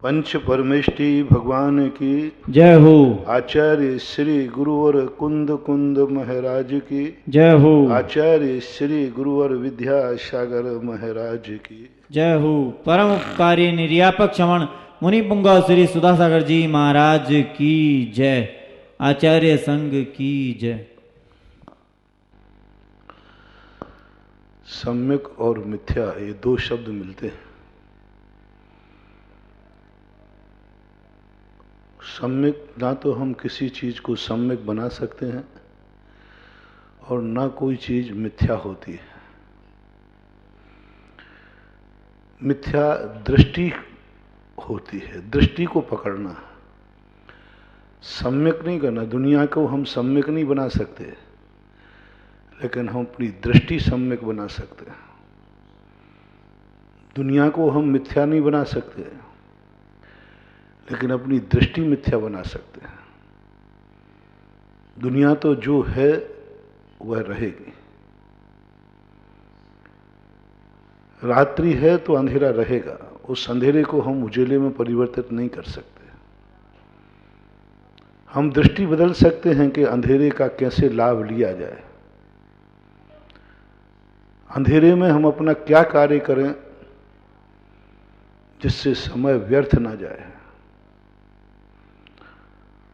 पंच परमेष्टि भगवान की जय हो। आचार्य श्री गुरुवर कुंद कुंद महाराज की जय हो। आचार्य श्री गुरुवर विद्यासागर महाराज की जय हो। परम उपकारी निर्यापक श्रवण मुनि पुंगा श्री सुधासागर जी महाराज की जय। आचार्य संघ की जय। सम्यक और मिथ्या ये दो शब्द मिलते हैं। सम्यक ना तो हम किसी चीज को सम्यक बना सकते हैं और ना कोई चीज मिथ्या होती है। मिथ्या दृष्टि होती है, दृष्टि को पकड़ना, सम्यक नहीं करना। दुनिया को हम सम्यक नहीं बना सकते, लेकिन हम अपनी दृष्टि सम्यक बना सकते हैं। दुनिया को हम मिथ्या नहीं बना सकते, लेकिन अपनी दृष्टि मिथ्या बना सकते हैं। दुनिया तो जो है वह रहेगी। रात्रि है तो अंधेरा रहेगा, उस अंधेरे को हम उजेले में परिवर्तित नहीं कर सकते। हम दृष्टि बदल सकते हैं कि अंधेरे का कैसे लाभ लिया जाए। अंधेरे में हम अपना क्या कार्य करें जिससे समय व्यर्थ ना जाए।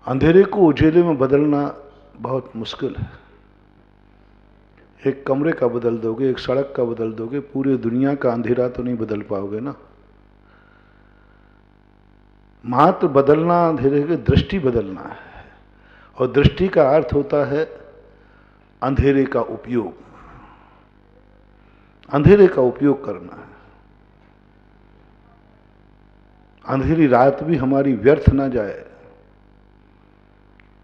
अंधेरे को उजेले में बदलना बहुत मुश्किल है। एक कमरे का बदल दोगे, एक सड़क का बदल दोगे, पूरी दुनिया का अंधेरा तो नहीं बदल पाओगे ना। मात्र बदलना अंधेरे की दृष्टि बदलना है, और दृष्टि का अर्थ होता है अंधेरे का उपयोग, अंधेरे का उपयोग करना है। अंधेरी रात भी हमारी व्यर्थ ना जाए,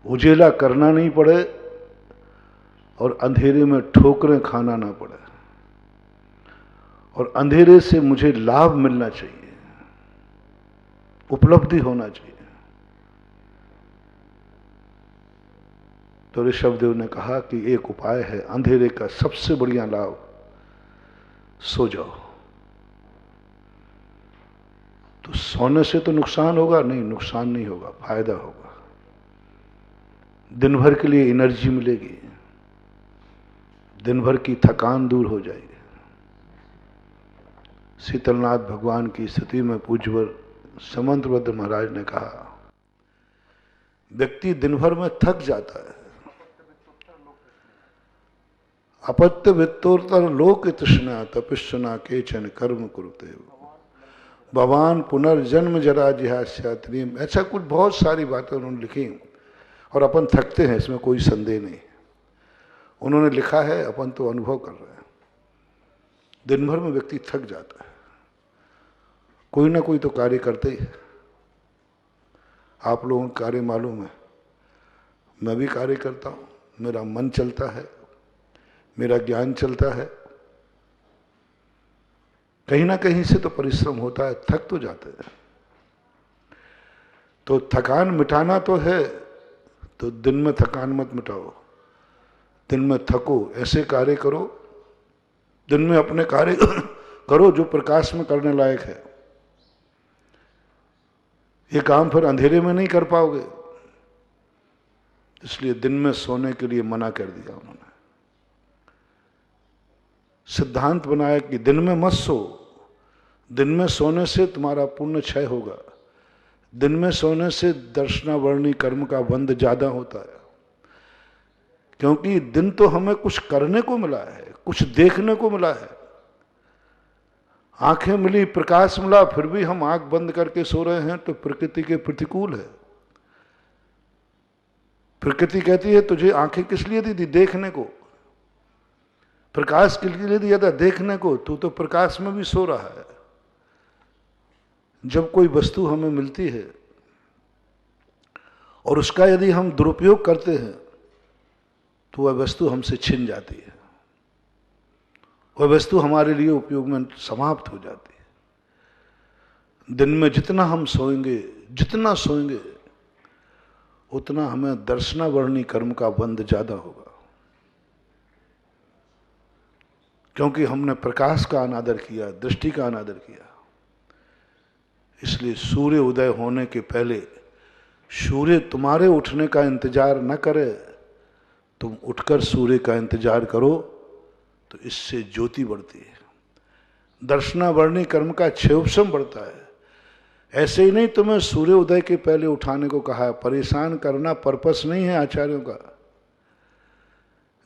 उजेला करना नहीं पड़े और अंधेरे में ठोकरें खाना ना पड़े। और अंधेरे से मुझे लाभ मिलना चाहिए, उपलब्धि होना चाहिए। तो ऋषभदेव ने कहा कि एक उपाय है अंधेरे का सबसे बढ़िया लाभ, सो जाओ। तो सोने से तो नुकसान होगा नहीं, नुकसान नहीं होगा, फायदा होगा। दिन भर के लिए एनर्जी मिलेगी, दिन भर की थकान दूर हो जाएगी। शीतलनाथ भगवान की स्थिति में पूज्यवर समंतभद्र महाराज ने कहा, व्यक्ति दिन भर में थक जाता है। अपत्य वित्तोत्तर लोक तृष्णा तपस्ना केचन कर्म कुरुते भगवान पुनर्जन्म जरा जिहास्यात्रीम। ऐसा कुछ बहुत सारी बातें उन्होंने लिखी, और अपन थकते हैं, इसमें कोई संदेह नहीं। उन्होंने लिखा है, अपन तो अनुभव कर रहे हैं। दिन भर में व्यक्ति थक जाता है, कोई ना कोई तो कार्य करते ही है। आप लोगों को कार्य मालूम है, मैं भी कार्य करता हूं, मेरा मन चलता है, मेरा ज्ञान चलता है। कहीं ना कहीं से तो परिश्रम होता है, थक तो जाते हैं। तो थकान मिटाना तो है, तो दिन में थकान मत मिटाओ। दिन में थको, ऐसे कार्य करो, दिन में अपने कार्य करो जो प्रकाश में करने लायक है। ये काम फिर अंधेरे में नहीं कर पाओगे, इसलिए दिन में सोने के लिए मना कर दिया उन्होंने। सिद्धांत बनाया कि दिन में मत सो, दिन में सोने से तुम्हारा पुण्य क्षय होगा। दिन में सोने से दर्शनावर्णी कर्म का बंध ज्यादा होता है, क्योंकि दिन तो हमें कुछ करने को मिला है, कुछ देखने को मिला है। आंखें मिली, प्रकाश मिला, फिर भी हम आंख बंद करके सो रहे हैं, तो प्रकृति के प्रतिकूल है। प्रकृति कहती है तुझे आंखें किस लिए दी थी? देखने को। प्रकाश के लिए दिया था? देखने को। तू तो प्रकाश में भी सो रहा है। जब कोई वस्तु हमें मिलती है और उसका यदि हम दुरुपयोग करते हैं, तो वह वस्तु हमसे छिन जाती है, वह वस्तु हमारे लिए उपयोग में समाप्त हो जाती है। दिन में जितना हम सोएंगे, जितना सोएंगे, उतना हमें दर्शनावर्णी कर्म का बंध ज्यादा होगा, क्योंकि हमने प्रकाश का अनादर किया, दृष्टि का अनादर किया। इसलिए सूर्य उदय होने के पहले सूर्य तुम्हारे उठने का इंतजार न करे, तुम उठकर सूर्य का इंतजार करो, तो इससे ज्योति बढ़ती है, दर्शनावर्णी कर्म का क्षेपसम बढ़ता है। ऐसे ही नहीं तुम्हें सूर्य उदय के पहले उठाने को कहा है, परेशान करना पर्पस नहीं है आचार्यों का,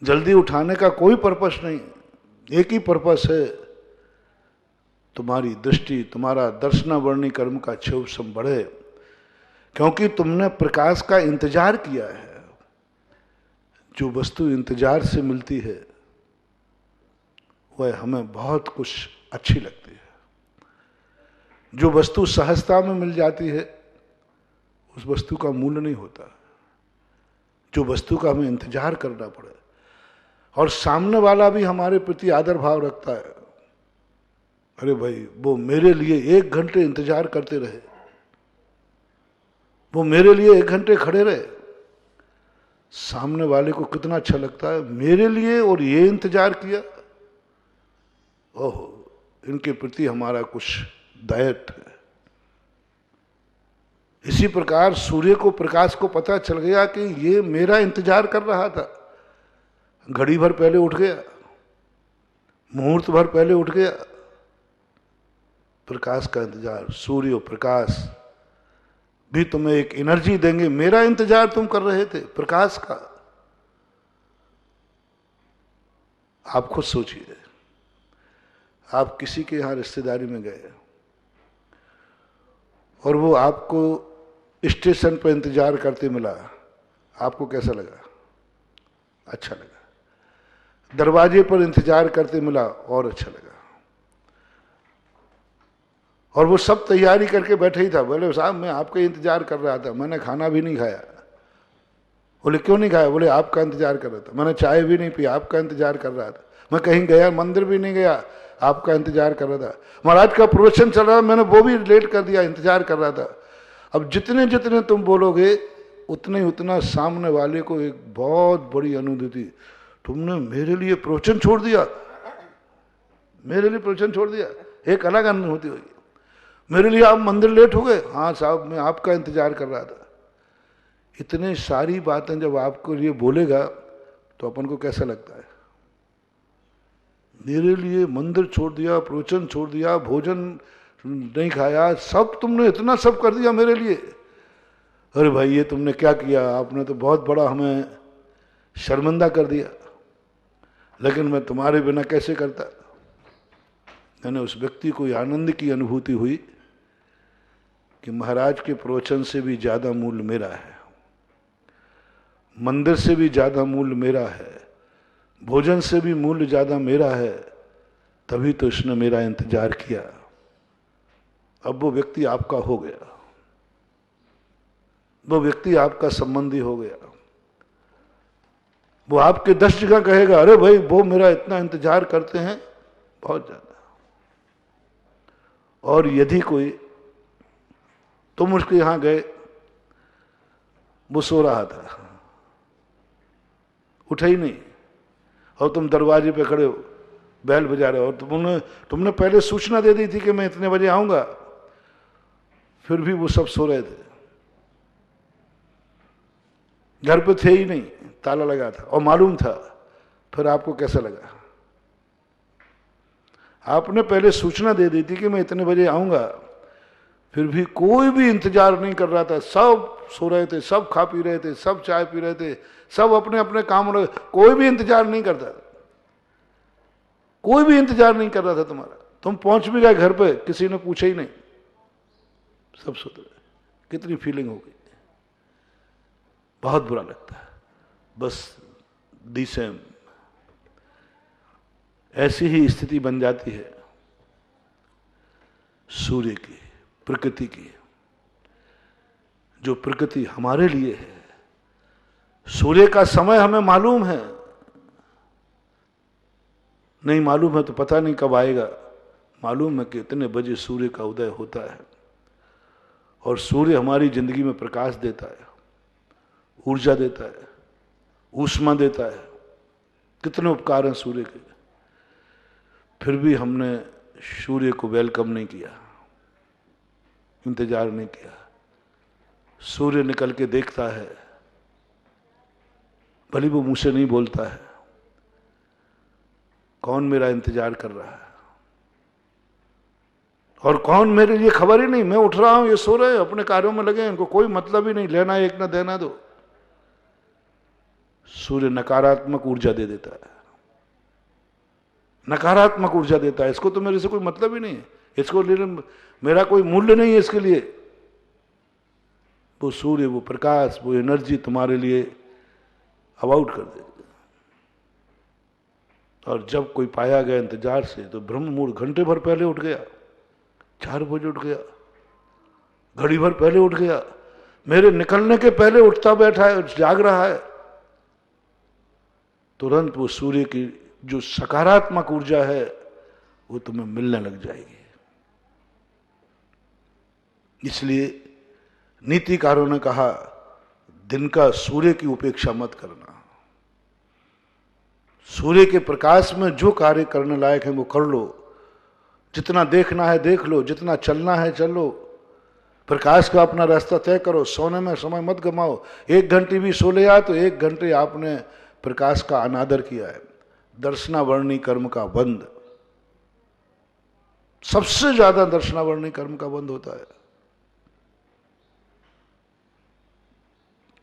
जल्दी उठाने का कोई पर्पस नहीं, एक ही पर्पस है, तुम्हारी दृष्टि, तुम्हारा दर्शनावर्णी कर्म का क्षेपसम बढ़े, क्योंकि तुमने प्रकाश का इंतजार किया है। जो वस्तु इंतजार से मिलती है वह हमें बहुत कुछ अच्छी लगती है, जो वस्तु सहजता में मिल जाती है उस वस्तु का मूल्य नहीं होता, जो वस्तु का हमें इंतजार करना पड़े, और सामने वाला भी हमारे प्रति आदर भाव रखता है। अरे भाई वो मेरे लिए 1 घंटे इंतजार करते रहे, वो मेरे लिए 1 घंटे खड़े रहे, सामने वाले को कितना अच्छा लगता है, मेरे लिए और ये इंतजार किया, ओहो इनके प्रति हमारा कुछ दायित्व है। इसी प्रकार सूर्य को, प्रकाश को पता चल गया कि ये मेरा इंतजार कर रहा था, घड़ी भर पहले उठ गया, मुहूर्त भर पहले उठ गया, प्रकाश का इंतजार। सूर्य और प्रकाश भी तुम्हें एक एनर्जी देंगे, मेरा इंतजार तुम कर रहे थे प्रकाश का। आप खुद सोचिए, आप किसी के यहां रिश्तेदारी में गए और वो आपको स्टेशन पर इंतजार करते मिला, आपको कैसा लगा? अच्छा लगा। दरवाजे पर इंतजार करते मिला और अच्छा लगा। और वो सब तैयारी करके बैठे ही था, बोले साहब मैं आपका इंतजार कर रहा था, मैंने खाना भी नहीं खाया। बोले क्यों नहीं खाया? बोले आपका इंतजार कर रहा था, मैंने चाय भी नहीं पी, आपका इंतजार कर रहा था, मैं कहीं गया मंदिर भी नहीं गया, आपका इंतजार कर रहा था, महाराज का प्रवचन चल रहा, मैंने वो भी लेट कर दिया, इंतजार कर रहा था। अब जितने जितने तुम बोलोगे उतने उतना सामने वाले को एक बहुत बड़ी अनुभूति, तुमने मेरे लिए प्रवचन छोड़ दिया, मेरे लिए प्रवचन छोड़ दिया, एक अलग अनुभूति होगी। मेरे लिए आप मंदिर लेट हो गए, हाँ साहब मैं आपका इंतजार कर रहा था। इतने सारी बातें जब आपको लिए बोलेगा तो अपन को कैसा लगता है? मेरे लिए मंदिर छोड़ दिया, प्रवचन छोड़ दिया, भोजन नहीं खाया, सब तुमने इतना सब कर दिया मेरे लिए। अरे भाई ये तुमने क्या किया, आपने तो बहुत बड़ा हमें शर्मिंदा कर दिया, लेकिन मैं तुम्हारे बिना कैसे करता। मैंने उस व्यक्ति को आनंद की अनुभूति हुई कि महाराज के प्रवचन से भी ज्यादा मूल्य मेरा है, मंदिर से भी ज्यादा मूल्य मेरा है, भोजन से भी मूल्य ज्यादा मेरा है, तभी तो इसने मेरा इंतजार किया। अब वो व्यक्ति आपका हो गया, वो व्यक्ति आपका संबंधी हो गया, वो आपके 10 जगह कहेगा अरे भाई वो मेरा इतना इंतजार करते हैं, बहुत ज्यादा। और यदि कोई, तुम उसके यहां गए, वो सो रहा था, उठा ही नहीं, और तुम दरवाजे पे खड़े हो, बैल बजा रहे हो, और तुमने पहले सूचना दे दी थी कि मैं इतने बजे आऊंगा, फिर भी वो सब सो रहे थे, घर पे थे ही नहीं, ताला लगा था और मालूम था, फिर आपको कैसा लगा? आपने पहले सूचना दे दी थी कि मैं इतने बजे आऊंगा, फिर भी कोई भी इंतजार नहीं कर रहा था, सब सो रहे थे, सब खा पी रहे थे, सब चाय पी रहे थे, सब अपने अपने काम में, कोई भी इंतजार नहीं करता, कोई भी इंतजार नहीं कर रहा था तुम्हारा। तुम पहुंच भी गए घर पे, किसी ने पूछा ही नहीं, सब सोते रहे। कितनी फीलिंग हो गई, बहुत बुरा लगता है। बस दी सेम ऐसी ही स्थिति बन जाती है सूर्य की, प्रकृति की। जो प्रकृति हमारे लिए है, सूर्य का समय हमें मालूम है, नहीं मालूम है तो पता नहीं कब आएगा, मालूम है कि इतने बजे सूर्य का उदय होता है। और सूर्य हमारी जिंदगी में प्रकाश देता है, ऊर्जा देता है, ऊष्मा देता है, कितने उपकार हैं सूर्य के। फिर भी हमने सूर्य को वेलकम नहीं किया, इंतजार नहीं किया। सूर्य निकल के देखता है, भले वो मुंह से नहीं बोलता है, कौन मेरा इंतजार कर रहा है और कौन मेरे लिए खबर ही नहीं। मैं उठ रहा हूं, ये सो रहे हैं, अपने कार्यों में लगे, इनको कोई मतलब ही नहीं, लेना एक ना देना दो। सूर्य नकारात्मक ऊर्जा दे देता है, नकारात्मक ऊर्जा देता है। इसको तो मेरे से कोई मतलब ही नहीं है, इसको मेरा कोई मूल्य नहीं है इसके लिए। वो सूर्य, वो प्रकाश, वो एनर्जी तुम्हारे लिए अबाउट कर देगा। और जब कोई पाया गया इंतजार से, तो ब्रह्म मुहूर्त घंटे भर पहले उठ गया, 4 बजे उठ गया, घड़ी भर पहले उठ गया, मेरे निकलने के पहले उठता बैठा है, जाग रहा है। तुरंत वो सूर्य की जो सकारात्मक ऊर्जा है वो तुम्हें मिलने लग जाएगी। इसलिए नीतिकारों ने कहा, दिन का सूर्य की उपेक्षा मत करना। सूर्य के प्रकाश में जो कार्य करने लायक है वो कर लो, जितना देखना है देख लो, जितना चलना है चलो, प्रकाश का अपना रास्ता तय करो, सोने में समय मत गमाओ। 1 घंटे भी सो लिया तो 1 घंटे आपने प्रकाश का अनादर किया है। दर्शनावर्णी कर्म का बंध, सबसे ज्यादा दर्शनावर्णी कर्म का बंध होता है।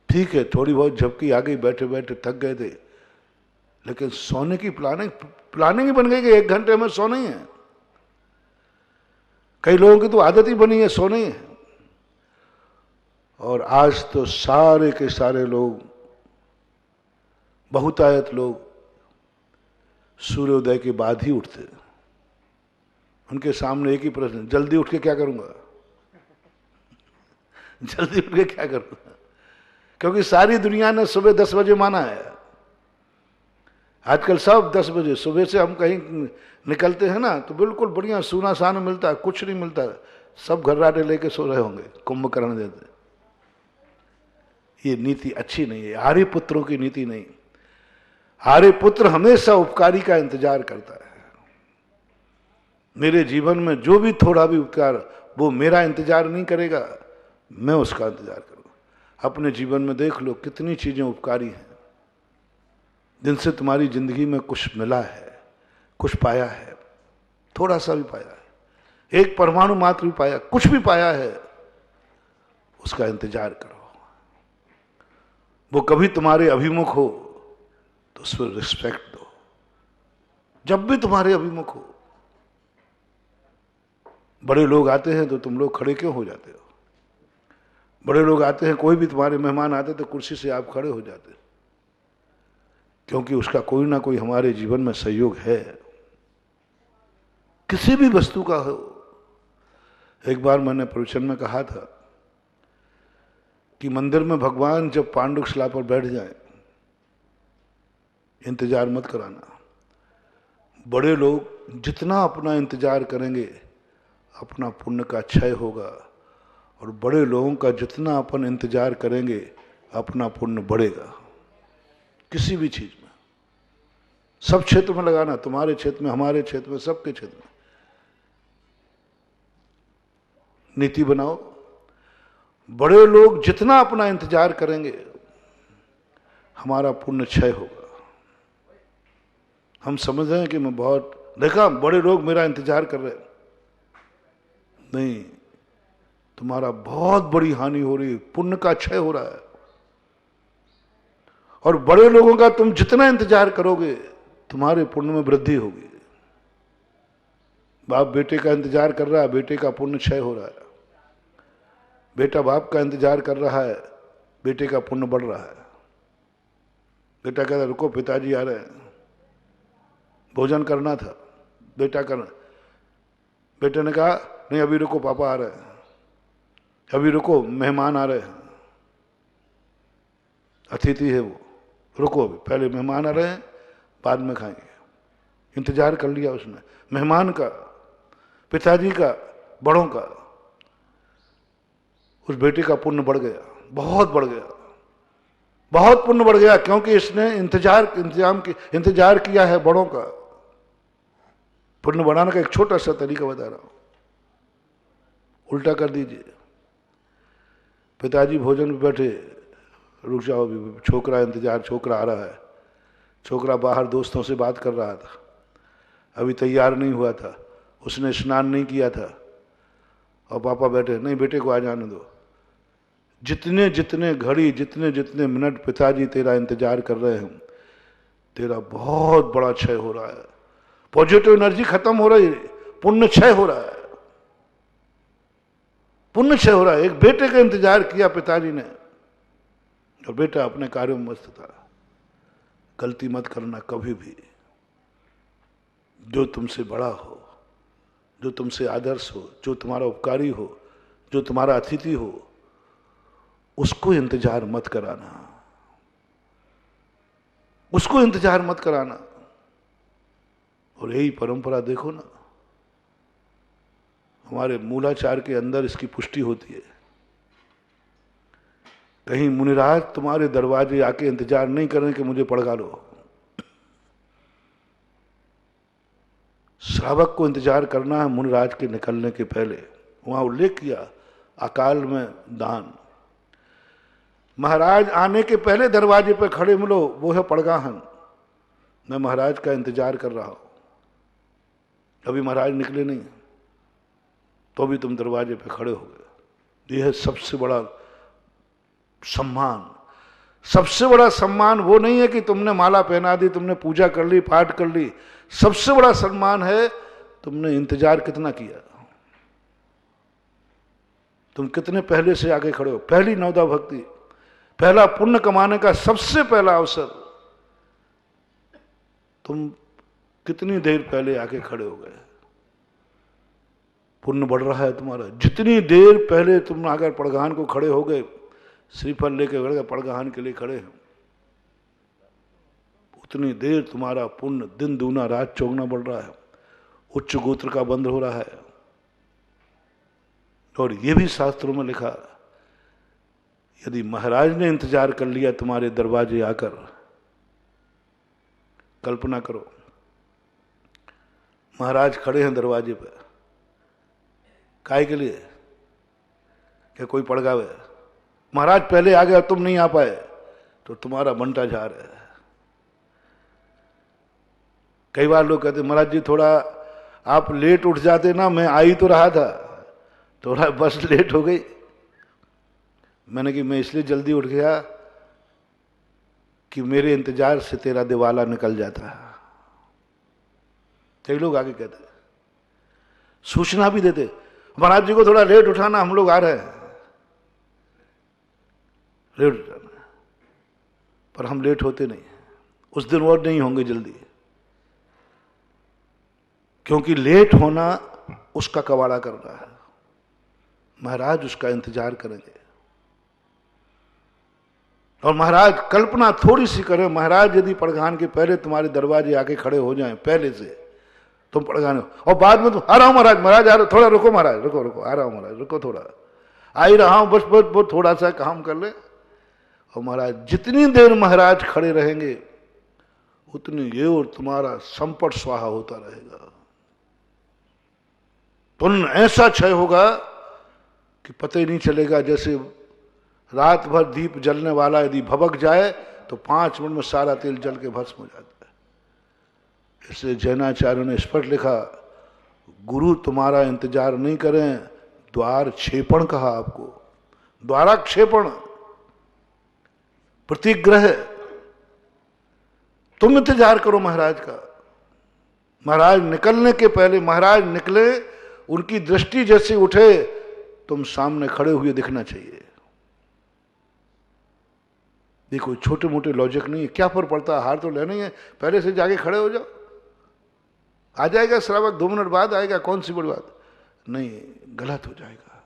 ठीक है, थोड़ी बहुत झपकी आ गई, बैठे बैठे थक गए थे, लेकिन सोने की प्लानिंग ही बन गई कि 1 घंटे में सोना ही है। कई लोगों की तो आदत ही बनी है सोना ही है। और आज तो सारे के सारे लोग, बहुतायत लोग सूर्योदय के बाद ही उठते हैं। उनके सामने एक ही प्रश्न, जल्दी उठ के क्या करूंगा? जल्दी उठ के क्या करूंगा? क्योंकि सारी दुनिया ने सुबह 10 बजे माना है। आजकल सब 10 बजे, सुबह से हम कहीं निकलते हैं ना तो बिल्कुल बढ़िया सूना साना मिलता है, कुछ नहीं मिलता, सब घर्राटे लेके सो रहे होंगे, कुंभकर्ण देते। ये नीति अच्छी नहीं है, आर्य पुत्रों की नीति नहीं। आर्य पुत्र हमेशा उपकारी का इंतजार करता है। मेरे जीवन में जो भी थोड़ा भी उपकार, वो मेरा इंतजार नहीं करेगा, मैं उसका इंतजार करूंगा। अपने जीवन में देख लो कितनी चीजें उपकारी हैं, जिनसे तुम्हारी जिंदगी में कुछ मिला है, कुछ पाया है, थोड़ा सा भी पाया है, 1 परमाणु मात्र भी पाया, कुछ भी पाया है, उसका इंतजार करो। वो कभी तुम्हारे अभिमुख हो तो उस पर रिस्पेक्ट दो। जब भी तुम्हारे अभिमुख हो, बड़े लोग आते हैं तो तुम लोग खड़े क्यों हो जाते हो? बड़े लोग आते हैं, कोई भी तुम्हारे मेहमान आते तो कुर्सी से आप खड़े हो जाते, क्योंकि उसका कोई ना कोई हमारे जीवन में सहयोग है, किसी भी वस्तु का हो। एक बार मैंने प्रवचन में कहा था कि मंदिर में भगवान जब पांडुशिला पर बैठ जाए, इंतजार मत कराना। बड़े लोग जितना अपना इंतजार करेंगे, अपना पुण्य का क्षय होगा, और बड़े लोगों का जितना अपन इंतजार करेंगे, अपना पुण्य बढ़ेगा। किसी भी चीज में, सब क्षेत्र में लगाना, तुम्हारे क्षेत्र में, हमारे क्षेत्र में, सबके क्षेत्र में नीति बनाओ। बड़े लोग जितना अपना इंतजार करेंगे, हमारा पुण्य क्षय होगा। हम समझ रहे हैं कि मैं बहुत देखा, बड़े लोग मेरा इंतजार कर रहे हैं, नहीं, तुम्हारा बहुत बड़ी हानि हो रही है, पुण्य का क्षय हो रहा है। और बड़े लोगों का तुम जितना इंतजार करोगे, तुम्हारे पुण्य में वृद्धि होगी। बाप बेटे का इंतजार कर रहा है, बेटे का पुण्य क्षय हो रहा है। बेटा बाप का इंतजार कर रहा है, बेटे का पुण्य बढ़ रहा है। बेटा कहता है, रुको पिताजी आ रहे हैं, भोजन करना था। बेटा बेटे ने कहा, नहीं अभी रुको, पापा आ रहे हैं, अभी रुको, मेहमान आ रहे हैं, अतिथि है वो, रुको, अभी पहले मेहमान आ रहे हैं, बाद में खाएंगे। इंतजार कर लिया उसने, मेहमान का, पिताजी का, बड़ों का। उस बेटे का पुण्य बढ़ गया, बहुत बढ़ गया, बहुत पुण्य बढ़ गया, क्योंकि इसने इंतजार किया है बड़ों का। पुण्य बढ़ाने का एक छोटा सा तरीका बता रहा हूं। उल्टा कर दीजिए। पिताजी भोजन पे बैठे, रुक जाओ अभी, छोकरा इंतजार, छोकरा आ रहा है। छोकरा बाहर दोस्तों से बात कर रहा था, अभी तैयार नहीं हुआ था, उसने स्नान नहीं किया था, और पापा बैठे, नहीं बेटे को आ जाने दो। जितने जितने घड़ी, जितने जितने मिनट पिताजी तेरा इंतजार कर रहे हैं, तेरा बहुत बड़ा क्षय हो रहा है, पॉजिटिव एनर्जी खत्म हो रही है, पुण्य क्षय हो रहा है, पुण्य क्षय हो रहा है। एक बेटे का इंतजार किया पिताजी ने, और बेटा अपने कार्यों में मस्त था। गलती मत करना कभी भी। जो तुमसे बड़ा हो, जो तुमसे आदर्श हो, जो तुम्हारा उपकारी हो, जो तुम्हारा अतिथि हो, उसको इंतजार मत कराना, उसको इंतजार मत कराना। और यही परंपरा देखो ना, हमारे मूलाचार के अंदर इसकी पुष्टि होती है। कहीं मुनिराज तुम्हारे दरवाजे आके इंतजार नहीं करें कि मुझे पड़गा लो। श्रावक को इंतजार करना है मुनिराज के निकलने के पहले। वहां उल्लेख किया अकाल में दान। महाराज आने के पहले दरवाजे पर खड़े मिलो, वो है पड़गाहन। मैं महाराज का इंतजार कर रहा हूं, अभी महाराज निकले नहीं, तो भी तुम दरवाजे पे खड़े हो गए। यह है सबसे बड़ा सम्मान। सबसे बड़ा सम्मान वो नहीं है कि तुमने माला पहना दी, तुमने पूजा कर ली, पाठ कर ली। सबसे बड़ा सम्मान है तुमने इंतजार कितना किया, तुम कितने पहले से आगे खड़े हो। पहली नवदा भक्ति, पहला पुण्य कमाने का सबसे पहला अवसर, तुम कितनी देर पहले आके खड़े हो गए। पुण्य बढ़ रहा है तुम्हारा। जितनी देर पहले तुम आकर पड़गाहन को खड़े हो गए, श्रीफल लेके गए पड़गाहन के लिए खड़े हैं, उतनी देर तुम्हारा पुण्य दिन दूना रात चौगुना बढ़ रहा है। उच्च गोत्र का बंध हो रहा है। और ये भी शास्त्रों में लिखा, यदि महाराज ने इंतजार कर लिया तुम्हारे दरवाजे आकर, कल्पना करो महाराज खड़े हैं दरवाजे पर, काहे के लिए? क्या कोई पड़गावे? महाराज पहले आ गया, तुम नहीं आ पाए, तो तुम्हारा बंटा झार है। कई बार लोग कहते महाराज जी थोड़ा आप लेट उठ जाते ना, मैं आ ही तो रहा था, थोड़ा बस लेट हो गई। मैंने कि मैं इसलिए जल्दी उठ गया कि मेरे इंतजार से तेरा दिवाला निकल जाता। कई लोग आगे कहते, सूचना भी देते महाराज जी को थोड़ा लेट उठाना, हम लोग आ रहे हैं, लेट उठाना। पर हम लेट होते नहीं, उस दिन और नहीं होंगे जल्दी, क्योंकि लेट होना उसका कवाड़ा करना है। महाराज उसका इंतजार करेंगे। और महाराज कल्पना थोड़ी सी करें, महाराज यदि पड़गाहन के पहले तुम्हारे दरवाजे आके खड़े हो जाएं, पहले से तुम पड़गाहन, और बाद में तुम आ रहा हूं महाराज, महाराज आ रहा, थोड़ा रुको महाराज, रुको रुको, आ रहा हूं महाराज, रुको थोड़ा, आ ही रहा हूं, बस बस बस थोड़ा सा काम कर ले। और महाराज जितनी देर महाराज खड़े रहेंगे उतनी ये और तुम्हारा संपट स्वाहा होता रहेगा। पुण्य ऐसा क्षय होगा कि पता ही नहीं चलेगा। जैसे रात भर दीप जलने वाला यदि भभक जाए तो 5 मिनट में सारा तेल जल के भस्म हो जाता है। इसलिए जैनाचार्य ने स्पष्ट लिखा, गुरु तुम्हारा इंतजार नहीं करें, द्वार क्षेपण कहा आपको, द्वाराक्षेपण, प्रतिग्रह। तुम इंतजार करो महाराज का। महाराज निकलने के पहले, महाराज निकले, उनकी दृष्टि जैसे उठे, तुम सामने खड़े हुए दिखना चाहिए। देखो छोटे मोटे लॉजिक नहीं है, क्या फर्क पड़ता है, हार तो लेना ही है, पहले से जाके खड़े हो जाओ। आ जाएगा श्रावक 2 मिनट बाद आएगा, कौन सी बड़ी बात नहीं, गलत हो जाएगा।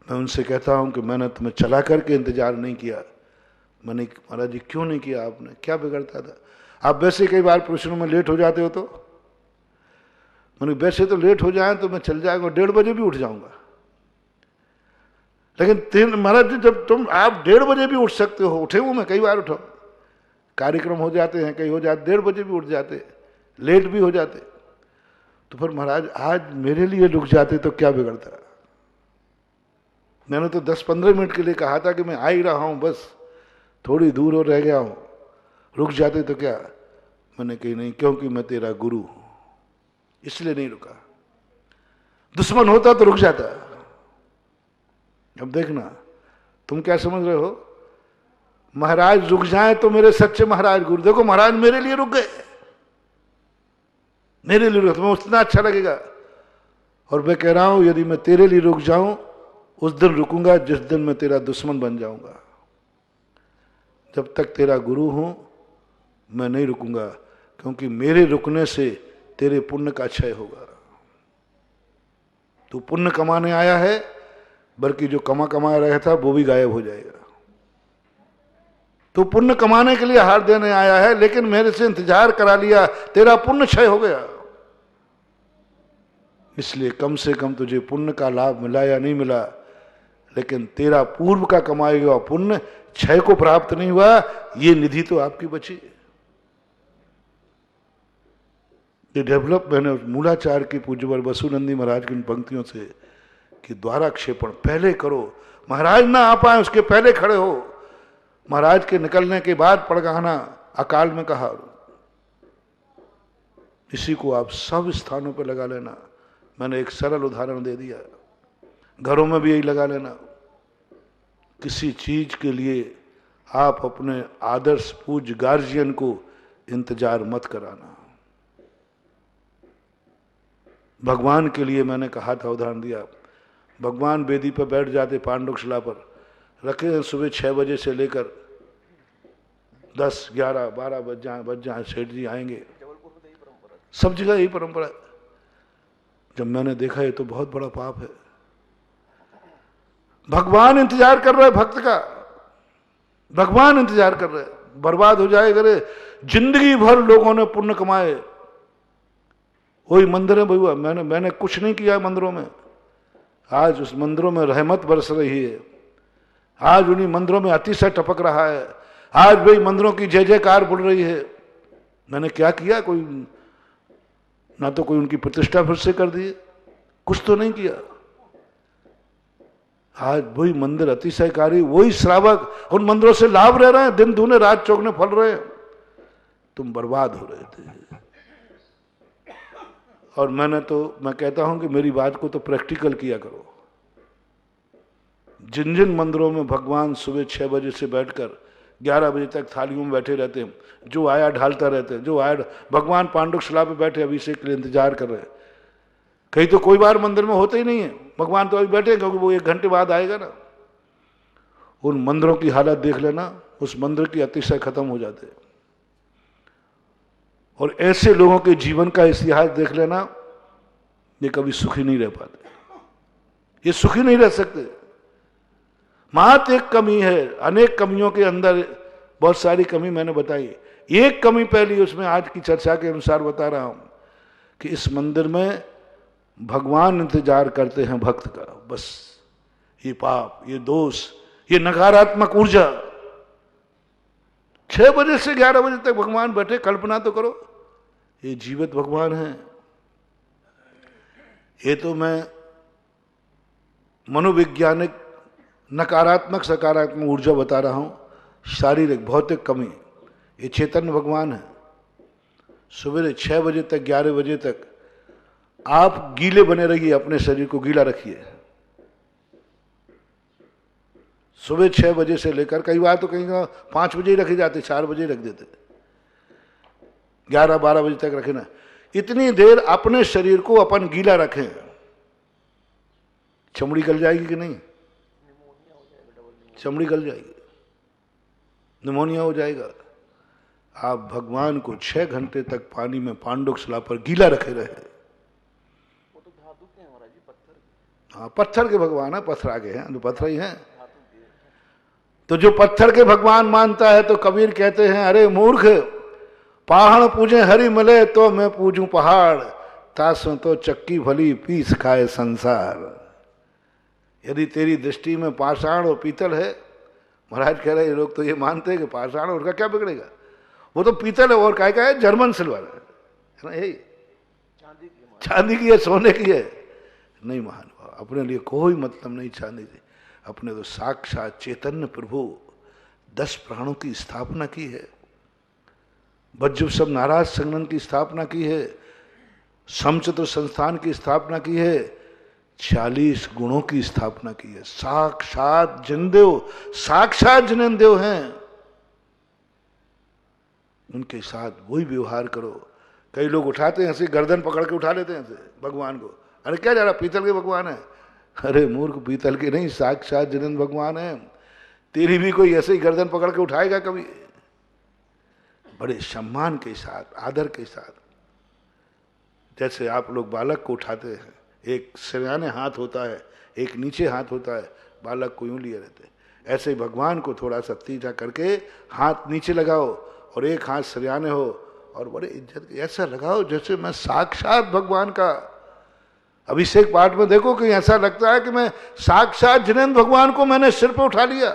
मैं उनसे कहता हूं कि मैंने तुम्हें चला करके इंतजार नहीं किया। मैंने, महाराज जी क्यों नहीं किया आपने, क्या बिगड़ता था? आप वैसे कई बार प्रश्नों में लेट हो जाते हो, तो मैंने वैसे तो लेट हो जाए तो मैं चल जाएगा, 1:30 बजे भी उठ जाऊंगा, लेकिन महाराज जी जब तुम आप 1:30 बजे भी उठ सकते हो, उठे हूं मैं, कई बार उठा, कार्यक्रम हो जाते हैं, कई हो जाते 1:30 बजे भी उठ जाते, लेट भी हो जाते, तो फिर महाराज आज मेरे लिए रुक जाते तो क्या बिगड़ता? मैंने तो 10-15 मिनट के लिए कहा था कि मैं आ ही रहा हूं, बस थोड़ी दूर और रह गया हूं, रुक जाते तो क्या। मैंने कही नहीं, क्योंकि मैं तेरा गुरु हूं इसलिए नहीं रुका। दुश्मन होता तो रुक जाता। अब देखना तुम क्या समझ रहे हो, महाराज रुक जाए तो मेरे सच्चे महाराज गुरु, देखो महाराज मेरे लिए रुक गए, मेरे लिए रुक, तुम्हें उतना अच्छा लगेगा। और मैं कह रहा हूं यदि मैं तेरे लिए रुक जाऊं उस दिन रुकूंगा जिस दिन मैं तेरा दुश्मन बन जाऊंगा। जब तक तेरा गुरु हूं मैं नहीं रुकूंगा, क्योंकि मेरे रुकने से तेरे पुण्य का क्षय होगा। तू पुण्य कमाने आया है, बल्कि जो कमा रहा था वो भी गायब हो जाएगा। तू पुण्य कमाने के लिए हार देने आया है, लेकिन मेरे से इंतजार करा लिया, तेरा पुण्य क्षय हो गया। इसलिए कम से कम तुझे पुण्य का लाभ मिला या नहीं मिला, लेकिन तेरा पूर्व का कमाया हुआ पुण्य क्षय को प्राप्त नहीं हुआ, ये निधि तो आपकी बची। ये डेवलप मैंने मूलाचार की पूज्यवर वसुनंदी महाराज की इन पंक्तियों से कि द्वारा क्षेपण पहले करो, महाराज ना आ पाए उसके पहले खड़े हो। महाराज के निकलने के बाद पड़गाना अकाल में कहा। इसी को आप सब स्थानों पर लगा लेना। मैंने एक सरल उदाहरण दे दिया, घरों में भी यही लगा लेना। किसी चीज के लिए आप अपने आदर्श पूज्य गार्जियन को इंतजार मत कराना। भगवान के लिए मैंने कहा था, उदाहरण दिया, भगवान वेदी पर बैठ जाते, पांडुकशिला पर रखे हैं, सुबह 6 बजे से लेकर 10, 11, 12 बज जाए सेठ जी आएंगे। सब जगह यही परंपरा है। जब मैंने देखा ये तो बहुत बड़ा पाप है। भगवान इंतजार कर रहे हैं भक्त का, भगवान इंतजार कर रहे हैं। बर्बाद हो जाएगा रे, जिंदगी भर लोगों ने पुण्य कमाए, वही मंदिर है भैया। मैंने कुछ नहीं किया मंदिरों में, आज उस मंदिरों में रहमत बरस रही है, आज उन्हीं मंदिरों में अतिशय टपक रहा है, आज वही मंदिरों की जय जयकार बढ़ रही है। मैंने क्या किया? कोई ना तो कोई उनकी प्रतिष्ठा फिर से कर दी, कुछ तो नहीं किया। आज वही मंदिर अतिशयकारी, वही श्रावक उन मंदिरों से लाभ रह रहे हैं, दिन दूने रात चौगने फल रहे हैं। तुम बर्बाद हो रहे थे। और मैं कहता हूं कि मेरी बात को तो प्रैक्टिकल किया करो। जिन जिन मंदिरों में भगवान सुबह 6 बजे से बैठकर 11 बजे तक थालियों में बैठे रहते हैं, जो आया ढालता रहते हैं, जो आया, भगवान पांडुकशिला पे बैठे अभिषेक के लिए इंतजार कर रहे हैं। कहीं तो कोई बार मंदिर में होते ही नहीं है, भगवान तो अभी बैठे, क्योंकि वो 1 घंटे बाद आएगा ना। उन मंदिरों की हालत देख लेना, उस मंदिर की अतिशय खत्म हो जाते हैं। और ऐसे लोगों के जीवन का इतिहास देख लेना, ये कभी सुखी नहीं रह पाते, ये सुखी नहीं रह सकते। मात्र एक कमी है, अनेक कमियों के अंदर बहुत सारी कमी मैंने बताई। एक कमी पहली, उसमें आज की चर्चा के अनुसार बता रहा हूं कि इस मंदिर में भगवान इंतजार करते हैं भक्त का। बस ये पाप, ये दोष, ये नकारात्मक ऊर्जा, 6 बजे से 11 बजे तक भगवान बैठे, कल्पना तो करो, ये जीवित भगवान है। ये तो मैं मनोवैज्ञानिक नकारात्मक सकारात्मक ऊर्जा बता रहा हूं, शारीरिक भौतिक कमी। ये चैतन्य भगवान है। सुबह 6 बजे तक 11 बजे तक आप गीले बने रहिए, अपने शरीर को गीला रखिए। सुबह 6 बजे से लेकर, कई बार तो कहीं 5 बजे ही रखे जाते, 4 बजे रख देते, 11-12 बजे तक रखे ना। इतनी देर अपने शरीर को अपन गीला रखें। चमड़ी गल जाएगी कि नहीं? चमड़ी गल जाएगी, निमोनिया हो जाएगा। आप भगवान को 6 घंटे तक पानी में पांडुकशिला पर गीला रखे रहे। वो तो धातु के हैं महाराज जी, पत्थर। हाँ, पत्थर के भगवान है, पत्थर आगे हैं, जो पत्थर ही हैं। तो जो पत्थर के भगवान मानता है, तो कबीर कहते हैं, अरे मूर्ख, पहाड़ पूजे हरि मिले तो मैं पूजूं पहाड़, तासों तो चक्की भली पीस खाए संसार। यदि तेरी दृष्टि में पाषाण और पीतल है, महाराज कह रहे लोग तो ये मानते हैं कि पाषाण, और का क्या बिगड़ेगा, वो तो पीतल है, और काय का है, जर्मन सिल्वर है ना, यही चांदी की है, सोने की है। नहीं महानुभाव, अपने लिए कोई मतलब नहीं चांदी से। अपने तो साक्षात चैतन्य प्रभु 10 प्राणों की स्थापना की है, वज्र सब नाराज संगठन की स्थापना की है, समचित्र संस्थान की स्थापना की है, 40 गुणों की स्थापना की है। साक्षात जिनदेव, साक्षात जिनेंदेव हैं, उनके साथ वही व्यवहार करो। कई लोग उठाते हैं ऐसे, गर्दन पकड़ के उठा लेते हैं ऐसे भगवान को, अरे क्या जा रहा, पीतल के भगवान है। अरे मूर्ख, पीतल के नहीं, साक्षात जिनेंद्र भगवान है। तेरी भी कोई ऐसे ही गर्दन पकड़ के उठाएगा कभी? बड़े सम्मान के साथ, आदर के साथ, जैसे आप लोग बालक को उठाते हैं, एक सिरहाने हाथ होता है, एक नीचे हाथ होता है, बालक को यूं लिए रहते हैं, ऐसे ही भगवान को थोड़ा सा तीजा करके हाथ नीचे लगाओ और एक हाथ सिरहाने हो और बड़े इज्जत ऐसा लगाओ जैसे मैं साक्षात भगवान का अभिषेक पाठ में देखो कि ऐसा लगता है कि मैं साक्षात जिनेंद्र भगवान को मैंने सिर पे उठा लिया।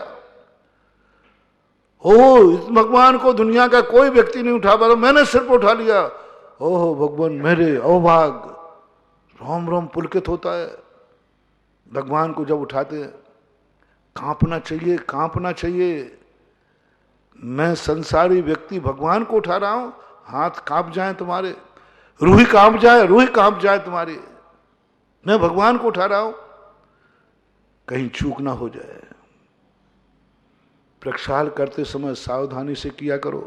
इस भगवान को दुनिया का कोई व्यक्ति नहीं उठा पा, मैंने सिर पे उठा लिया। ओह भगवान मेरे अवभाग, रोम रोम पुलकित होता है। भगवान को जब उठाते हैं कांपना चाहिए, कांपना चाहिए। मैं संसारी व्यक्ति भगवान को उठा रहा हूं, हाथ कांप जाए तुम्हारे, रूही कांप जाए, रूही कांप जाए तुम्हारी, मैं भगवान को उठा रहा हूं, कहीं चूक ना हो जाए। प्रक्षाल करते समय सावधानी से किया करो,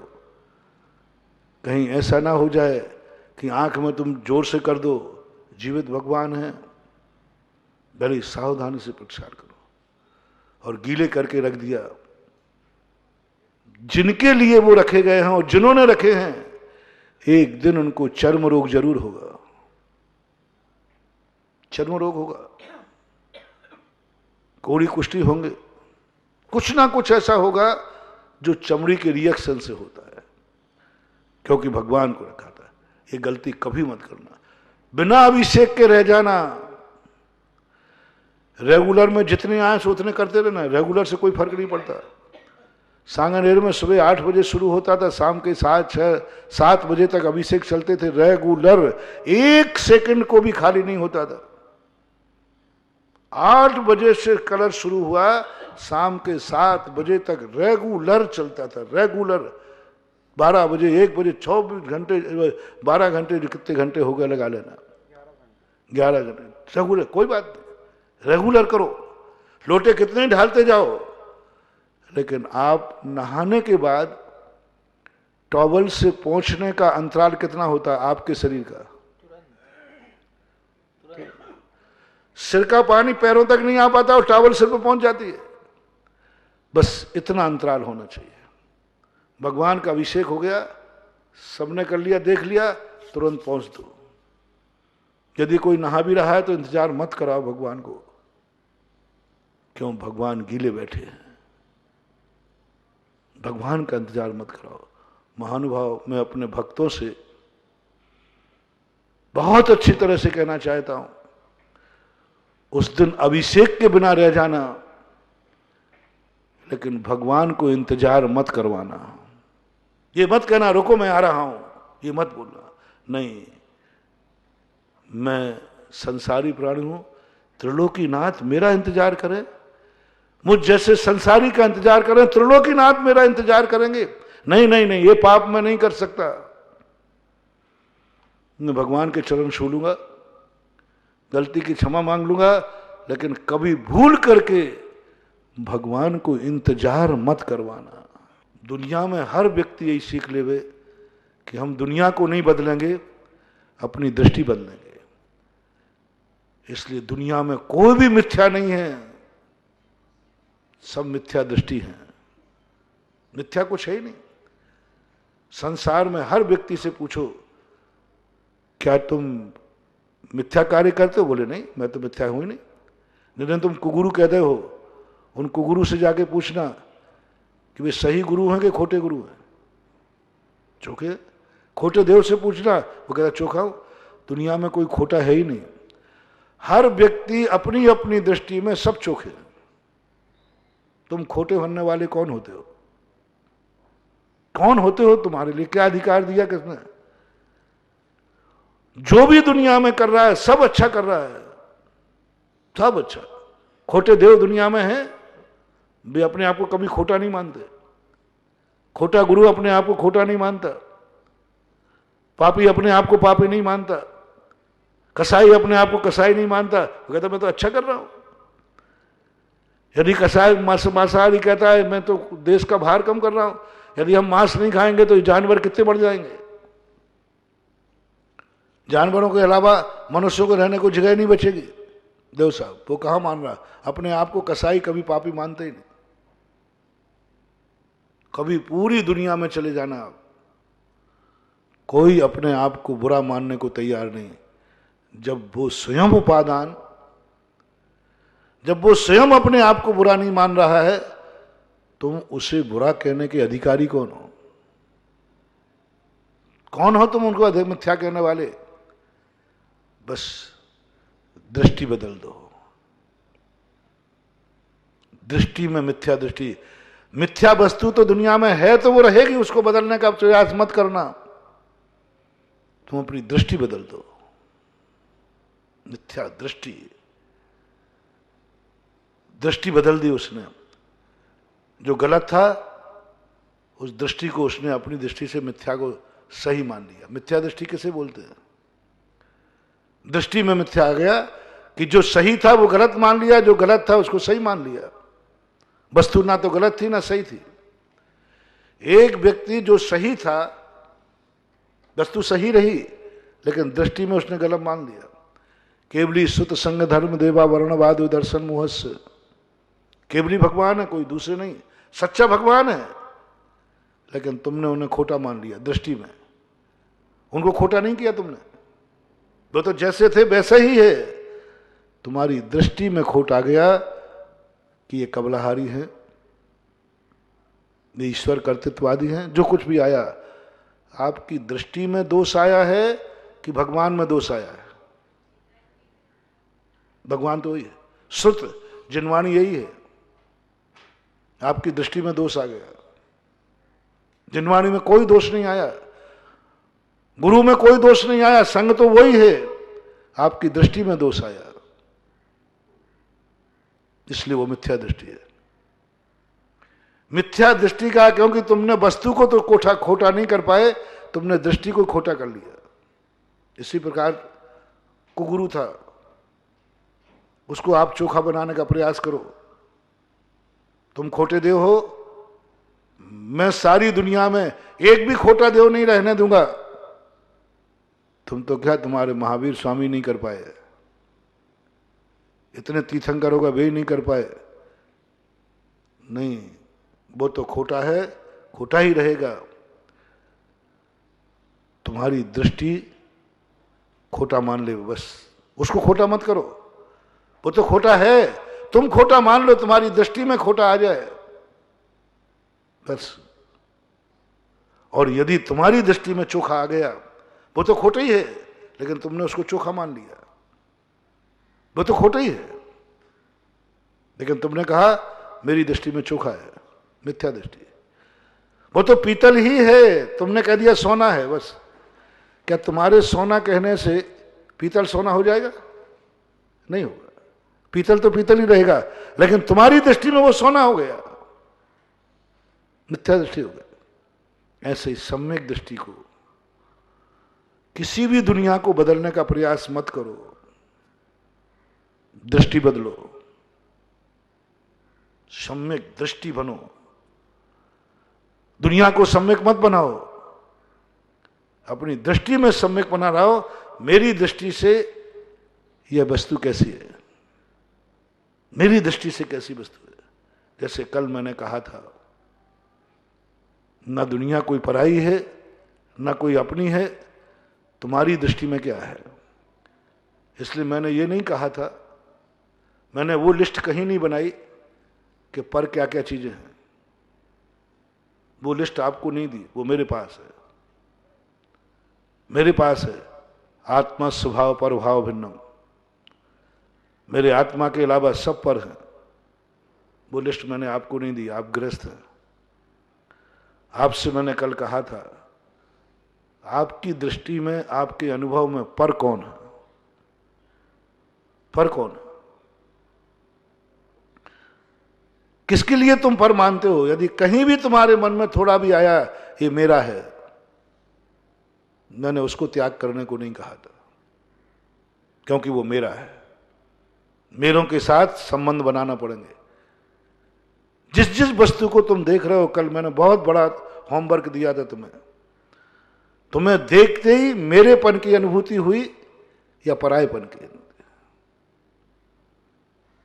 कहीं ऐसा ना हो जाए कि आंख में तुम जोर से कर दो, जीवित भगवान है। बड़ी सावधानी से प्रक्षाल करो और गीले करके रख दिया। जिनके लिए वो रखे गए हैं और जिन्होंने रखे हैं, एक दिन उनको चर्म रोग जरूर होगा, चर्म रोग होगा, कोड़ी कुष्ठी होंगे, कुछ ना कुछ ऐसा होगा जो चमड़ी के रिएक्शन से होता है, क्योंकि भगवान को रखा था। ये गलती कभी मत करना, बिना अभिषेक के रह जाना। रेगुलर में जितने आए उतने करते रहना, रेगुलर से कोई फर्क नहीं पड़ता। सांगनेर में सुबह 8 बजे शुरू होता था, शाम के 7 बजे तक अभिषेक चलते थे रेगुलर, 1 सेकंड को भी खाली नहीं होता था। 8 बजे से कलर शुरू हुआ, शाम के 7 बजे तक रेगुलर चलता था, रेगुलर। 12 बजे, 1 बजे, 24 घंटे, 12 घंटे, कितने घंटे हो गए लगा लेना, 11 घंटे रेगुलर। कोई बात नहीं, रेगुलर करो, लोटे कितने ढालते जाओ, लेकिन आप नहाने के बाद टॉवल से पहुंचने का अंतराल कितना होता है आपके शरीर का? सिर का पानी पैरों तक नहीं आ पाता और टॉवल सिर पे पहुंच जाती है, बस इतना अंतराल होना चाहिए। भगवान का अभिषेक हो गया, सबने कर लिया, देख लिया, तुरंत पहुंच दो। यदि कोई नहा भी रहा है तो इंतजार मत कराओ भगवान को, क्यों? भगवान गीले बैठे हैं, भगवान का इंतजार मत कराओ। महानुभाव, मैं अपने भक्तों से बहुत अच्छी तरह से कहना चाहता हूं, उस दिन अभिषेक के बिना रह जाना, लेकिन भगवान को इंतजार मत करवाना। ये मत कहना रुको मैं आ रहा हूं, ये मत बोलना, नहीं, मैं संसारी प्राणी हूं, त्रिलोकीनाथ मेरा इंतजार करे, मुझ जैसे संसारी का इंतजार करें, त्रिलोकीनाथ मेरा इंतजार करेंगे। नहीं नहीं नहीं, ये पाप मैं नहीं कर सकता। मैं भगवान के चरण छू लूंगा, गलती की क्षमा मांग लूंगा, लेकिन कभी भूल करके भगवान को इंतजार मत करवाना। दुनिया में हर व्यक्ति यही सीख लेवे कि हम दुनिया को नहीं बदलेंगे, अपनी दृष्टि बदलेंगे। इसलिए दुनिया में कोई भी मिथ्या नहीं है, सब मिथ्या दृष्टि है, मिथ्या कुछ है ही नहीं। संसार में हर व्यक्ति से पूछो क्या तुम मिथ्या कार्य करते हो? बोले नहीं, मैं तो मिथ्या हूं ही नहीं। नहीं तुम कुगुरु कहते हो, उन कुगुरु से जाके पूछना कि वे सही गुरु हैं कि खोटे गुरु हैं। चोखे खोटे देव से पूछना, वो कहता चोखा हूं। दुनिया में कोई खोटा है ही नहीं, हर व्यक्ति अपनी अपनी दृष्टि में सब चोखे हैं। तुम खोटे बनने वाले कौन होते हो? कौन होते हो? तुम्हारे लिए क्या अधिकार दिया किसने? जो भी दुनिया में कर रहा है सब अच्छा कर रहा है, सब अच्छा। खोटे देव दुनिया में हैं, वे अपने आप को कभी खोटा नहीं मानते। खोटा गुरु अपने आप को खोटा नहीं मानता। पापी अपने आप को पापी नहीं मानता। कसाई अपने आप को कसाई नहीं मानता। वो कहता मैं तो अच्छा कर रहा हूं। यदि कसाई मांसाहारी कहता है मैं तो देश का भार कम कर रहा हूं, यदि हम मांस नहीं खाएंगे तो जानवर कितने बढ़ जाएंगे। जानवरों के अलावा मनुष्यों को रहने को जगह नहीं बचेगी। देव साहब वो कहां मान रहा, अपने आप को कसाई कभी पापी मानते ही नहीं। कभी पूरी दुनिया में चले जाना आप, कोई अपने आप को बुरा मानने को तैयार नहीं। जब वो स्वयं उपादान, जब वो स्वयं अपने आप को बुरा नहीं मान रहा है, तुम उसे बुरा कहने के अधिकारी कौन हो? कौन हो तुम उनको अधिक मिथ्या कहने वाले? बस दृष्टि बदल दो। दृष्टि में मिथ्या दृष्टि, मिथ्या वस्तु तो दुनिया में है तो वो रहेगी, उसको बदलने का प्रयास मत करना। तुम अपनी दृष्टि बदल दो। मिथ्या दृष्टि, दृष्टि बदल दी उसने। जो गलत था उस दृष्टि को उसने अपनी दृष्टि से मिथ्या को सही मान लिया। मिथ्या दृष्टि किसे बोलते हैं? दृष्टि में मिथ्या आ गया कि जो सही था वो गलत मान लिया, जो गलत था उसको सही मान लिया। वस्तु ना तो गलत थी ना सही थी। एक व्यक्ति जो सही था, वस्तु सही रही, लेकिन दृष्टि में उसने गलत मान लिया। केवली सुत संग धर्म देवा वर्णवाद दर्शन मुहस्य। केवली भगवान है, कोई दूसरे नहीं। सच्चा भगवान है, लेकिन तुमने उन्हें खोटा मान लिया दृष्टि में। उनको खोटा नहीं किया तुमने, वो तो जैसे थे वैसे ही है। तुम्हारी दृष्टि में खोट आ गया कि ये कबलाहारी हैं, ये ईश्वर कर्तृत्ववादी हैं। जो कुछ भी आया, आपकी दृष्टि में दोष आया है कि भगवान में दोष आया है? भगवान तो वही है, श्रुत जिनवाणी यही है। आपकी दृष्टि में दोष आ गया। जिनवाणी में कोई दोष नहीं आया, गुरु में कोई दोष नहीं आया, संग तो वही है। आपकी दृष्टि में दोष आया, इसलिए वो मिथ्या दृष्टि है। मिथ्या दृष्टि का, क्योंकि तुमने वस्तु को तो खोटा नहीं कर पाए, तुमने दृष्टि को खोटा कर लिया। इसी प्रकार कुगुरु था, उसको आप चोखा बनाने का प्रयास करो। तुम खोटे देव हो, मैं सारी दुनिया में एक भी खोटा देव नहीं रहने दूंगा। तुम तो क्या, तुम्हारे महावीर स्वामी नहीं कर पाए, इतने तीर्थंकर होगा वे ही नहीं कर पाए। नहीं, वो तो खोटा है, खोटा ही रहेगा। तुम्हारी दृष्टि खोटा मान ले, बस उसको खोटा मत करो। वो तो खोटा है, तुम खोटा मान लो, तुम्हारी दृष्टि में खोटा आ जाए बस। और यदि तुम्हारी दृष्टि में चोखा आ गया, वो तो खोटा ही है, लेकिन तुमने उसको चोखा मान लिया। वो तो खोटा ही है, लेकिन तुमने कहा मेरी दृष्टि में चोखा है। मिथ्या दृष्टि। वो तो पीतल ही है, तुमने कह दिया सोना है बस। क्या तुम्हारे सोना कहने से पीतल सोना हो जाएगा? नहीं होगा। पीतल तो पीतल ही रहेगा, लेकिन तुम्हारी दृष्टि में वो सोना हो गया, मिथ्या दृष्टि हो गया। ऐसे ही सम्यक दृष्टि को, किसी भी दुनिया को बदलने का प्रयास मत करो, दृष्टि बदलो, सम्यक दृष्टि बनो। दुनिया को सम्यक मत बनाओ, अपनी दृष्टि में सम्यक बना रहो। मेरी दृष्टि से यह वस्तु कैसी है, मेरी दृष्टि से कैसी वस्तु है। जैसे कल मैंने कहा था, ना दुनिया कोई पराई है, ना कोई अपनी है, तुम्हारी दृष्टि में क्या है। इसलिए मैंने ये नहीं कहा था, मैंने वो लिस्ट कहीं नहीं बनाई कि पर क्या क्या चीजें हैं। वो लिस्ट आपको नहीं दी, वो मेरे पास है। मेरे पास है आत्मा स्वभाव पर भाव भिन्नम। मेरे आत्मा के अलावा सब पर है। वो लिस्ट मैंने आपको नहीं दी, आप गृहस्थ हैं। आपसे मैंने कल कहा था, आपकी दृष्टि में, आपके अनुभव में पर कौन है? पर कौन है? किसके लिए तुम पर मानते हो? यदि कहीं भी तुम्हारे मन में थोड़ा भी आया ये मेरा है, मैंने उसको त्याग करने को नहीं कहा था, क्योंकि वो मेरा है। मेरों के साथ संबंध बनाना पड़ेंगे। जिस जिस वस्तु को तुम देख रहे हो, कल मैंने बहुत बड़ा होमवर्क दिया था तुम्हें देखते ही मेरेपन की अनुभूति हुई या परायेपन की?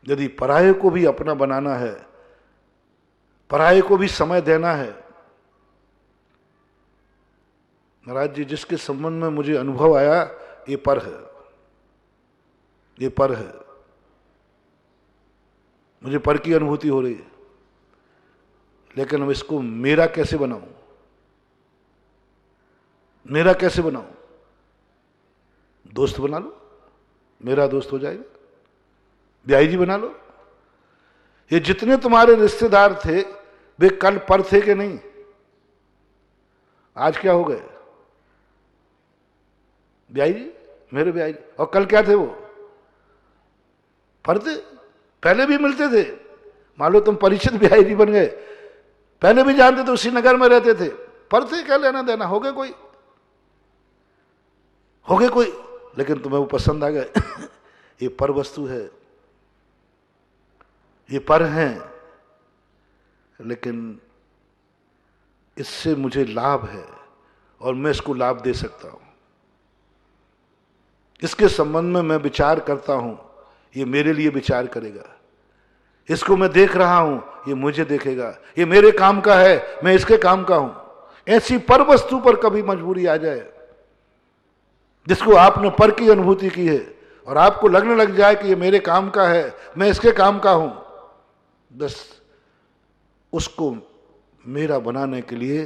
यदि पराये को भी अपना बनाना है, पराये को भी समय देना है, महाराज जी जिसके संबंध में मुझे अनुभव आया, ये पर है, ये पर है, मुझे पर की अनुभूति हो रही है, लेकिन अब इसको मेरा कैसे बनाऊं? मेरा कैसे बनाऊं? दोस्त बना लो, मेरा दोस्त हो जाएगा। ब्याई जी बना लो। ये जितने तुम्हारे रिश्तेदार थे वे कल पर थे कि नहीं? आज क्या हो गए? ब्याई जी, मेरे ब्याई जी। और कल क्या थे वो? पर थे। पहले भी मिलते थे। मान लो तुम परिचित ब्याई जी बन गए, पहले भी जानते थे, उसी नगर में रहते थे, पर थे। क्या लेना देना? हो गए कोई, हो गए कोई, लेकिन तुम्हें वो पसंद आ गए। ये पर वस्तु है, ये पर हैं, लेकिन इससे मुझे लाभ है और मैं इसको लाभ दे सकता हूं। इसके संबंध में मैं विचार करता हूं, ये मेरे लिए विचार करेगा। इसको मैं देख रहा हूं, ये मुझे देखेगा। ये मेरे काम का है, मैं इसके काम का हूं। ऐसी पर वस्तु पर कभी मजबूरी आ जाए जिसको आपने पर की अनुभूति की है और आपको लगने लग जाए कि ये मेरे काम का है, मैं इसके काम का हूं, बस उसको मेरा बनाने के लिए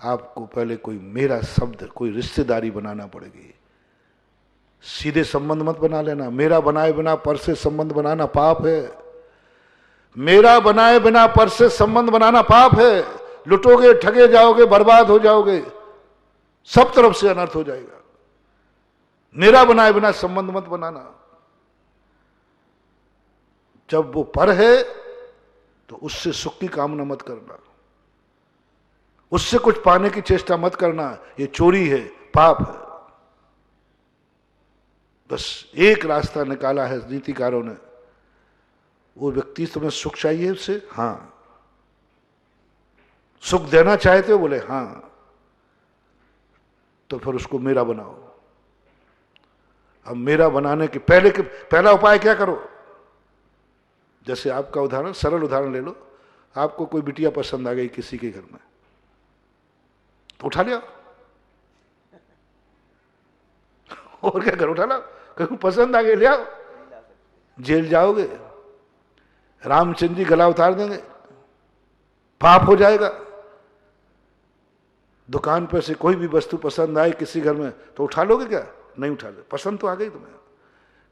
आपको पहले कोई मेरा शब्द, कोई रिश्तेदारी बनाना पड़ेगी। सीधे संबंध मत बना लेना। मेरा बनाए बिना पर से संबंध बनाना पाप है। मेरा बनाए बिना पर से संबंध बनाना पाप है। लुटोगे, ठगे जाओगे, बर्बाद हो जाओगे, सब तरफ से अनर्थ हो जाएगा। मेरा बनाए बिना संबंध मत बनाना। जब वो पर है तो उससे सुख की कामना मत करना, उससे कुछ पाने की चेष्टा मत करना। ये चोरी है, पाप है। बस एक रास्ता निकाला है नीतिकारों ने। वो व्यक्ति तुम्हें सुख चाहिए उससे, हाँ। सुख देना चाहते हो, बोले हाँ, तो फिर उसको मेरा बनाओ। अब मेरा बनाने के पहला उपाय क्या करो? जैसे आपका उदाहरण, सरल उदाहरण ले लो। आपको कोई बिटिया पसंद आ गई किसी के घर में, तो उठा लिया। और क्या करो? उठा लो। कहीं पसंद आ गई, ले आओ। जेल जाओगे, रामचंद्र जी गला उतार देंगे, पाप हो जाएगा। दुकान पर से कोई भी वस्तु पसंद आए किसी घर में, तो उठा लोगे क्या? नहीं उठा लो। पसंद तो आ गई तुम्हें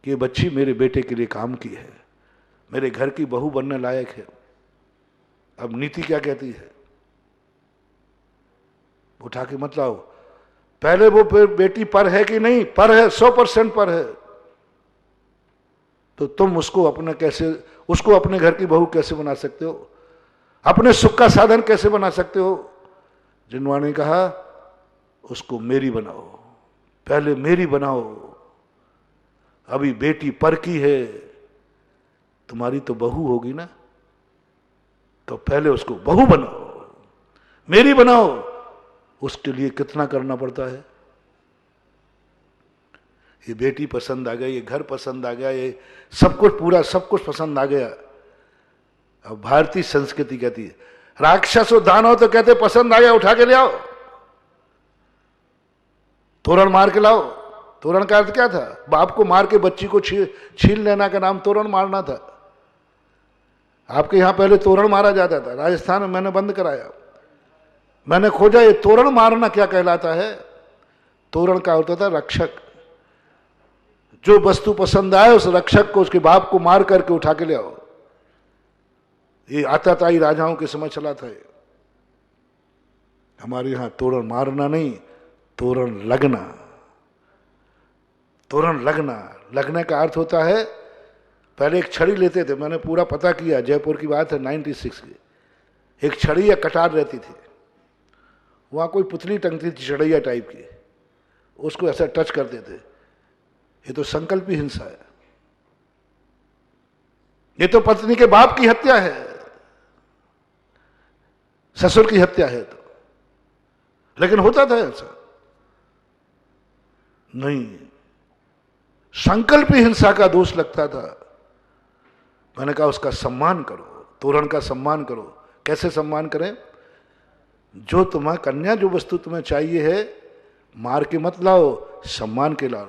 कि ये बच्ची मेरे बेटे के लिए काम की है, मेरे घर की बहू बनने लायक है। अब नीति क्या कहती है? उठा के मत लाओ। पहले वो बेटी पर है कि नहीं? पर है, 100% पर है। तो तुम उसको अपने घर की बहू कैसे बना सकते हो? अपने सुख का साधन कैसे बना सकते हो? जिनवा ने कहा उसको मेरी बनाओ, पहले मेरी बनाओ। अभी बेटी पर की है, तुम्हारी तो बहू होगी ना, तो पहले उसको बहू बनाओ, मेरी बनाओ। उसके लिए कितना करना पड़ता है? ये बेटी पसंद आ गई, ये घर पसंद आ गया, ये सब कुछ, पूरा सब कुछ पसंद आ गया। अब भारतीय संस्कृति कहती है, राक्षस हो दानव तो कहते पसंद आ गया, उठा के ले आओ, तोरण मार के लाओ। तोरण का अर्थ क्या था? बाप को मार के बच्ची को छीन लेना का नाम तोरण मारना था। आपके यहां पहले तोरण मारा जाता था, राजस्थान में मैंने बंद कराया। मैंने खोजा ये तोरण मारना क्या कहलाता है। तोरण का होता था रक्षक। जो वस्तु पसंद आए उस रक्षक को, उसके बाप को मार करके उठा के ले आओ। ये आताताई राजाओं के समय चला था। हमारे यहां तोरण मारना नहीं, तोरण लगना। तोरण लगना, लगने का अर्थ होता है पहले एक छड़ी लेते थे, मैंने पूरा पता किया, जयपुर की बात है 96 की। एक छड़ी या कटार रहती थी, वहां कोई पुतली टंगती थी चढ़ैया टाइप की, उसको ऐसा टच करते थे। ये तो संकल्पी हिंसा है, ये तो पत्नी के बाप की हत्या है, ससुर की हत्या है। तो लेकिन होता था ऐसा नहीं, संकल्पी हिंसा का दोष लगता था। मैंने कहा उसका सम्मान करो, तोरण का सम्मान करो। कैसे सम्मान करें? जो तुम्हारा कन्या, जो वस्तु तुम्हें चाहिए है, मार के मत लाओ, सम्मान के लाओ।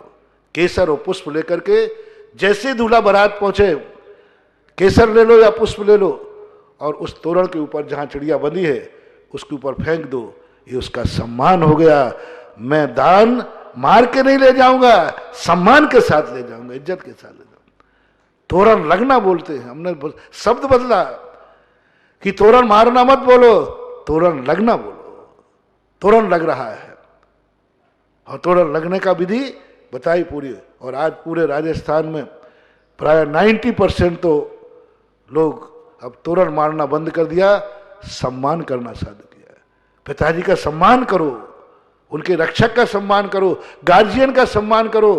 केसर और पुष्प लेकर के, जैसे दूल्हा बारात पहुंचे, केसर ले लो या पुष्प ले लो, और उस तोरण के ऊपर जहां चिड़िया बंधी है उसके ऊपर फेंक दो। ये उसका सम्मान हो गया। मैं दान मार के नहीं ले जाऊंगा, सम्मान के साथ ले जाऊंगा, इज्जत के साथ ले जाऊंगा। तोरण लगना बोलते हैं, हमने शब्द बदला कि तोरण मारना मत बोलो, तोरण लगना बोलो। तोरण लग रहा है, और तोरण लगने का विधि बताई पूरी। और आज पूरे राजस्थान में प्राय 90% तो लोग अब तोरण मारना बंद कर दिया, सम्मान करना चालू किया। पिताजी का सम्मान करो, उनके रक्षक का सम्मान करो, गार्जियन का सम्मान करो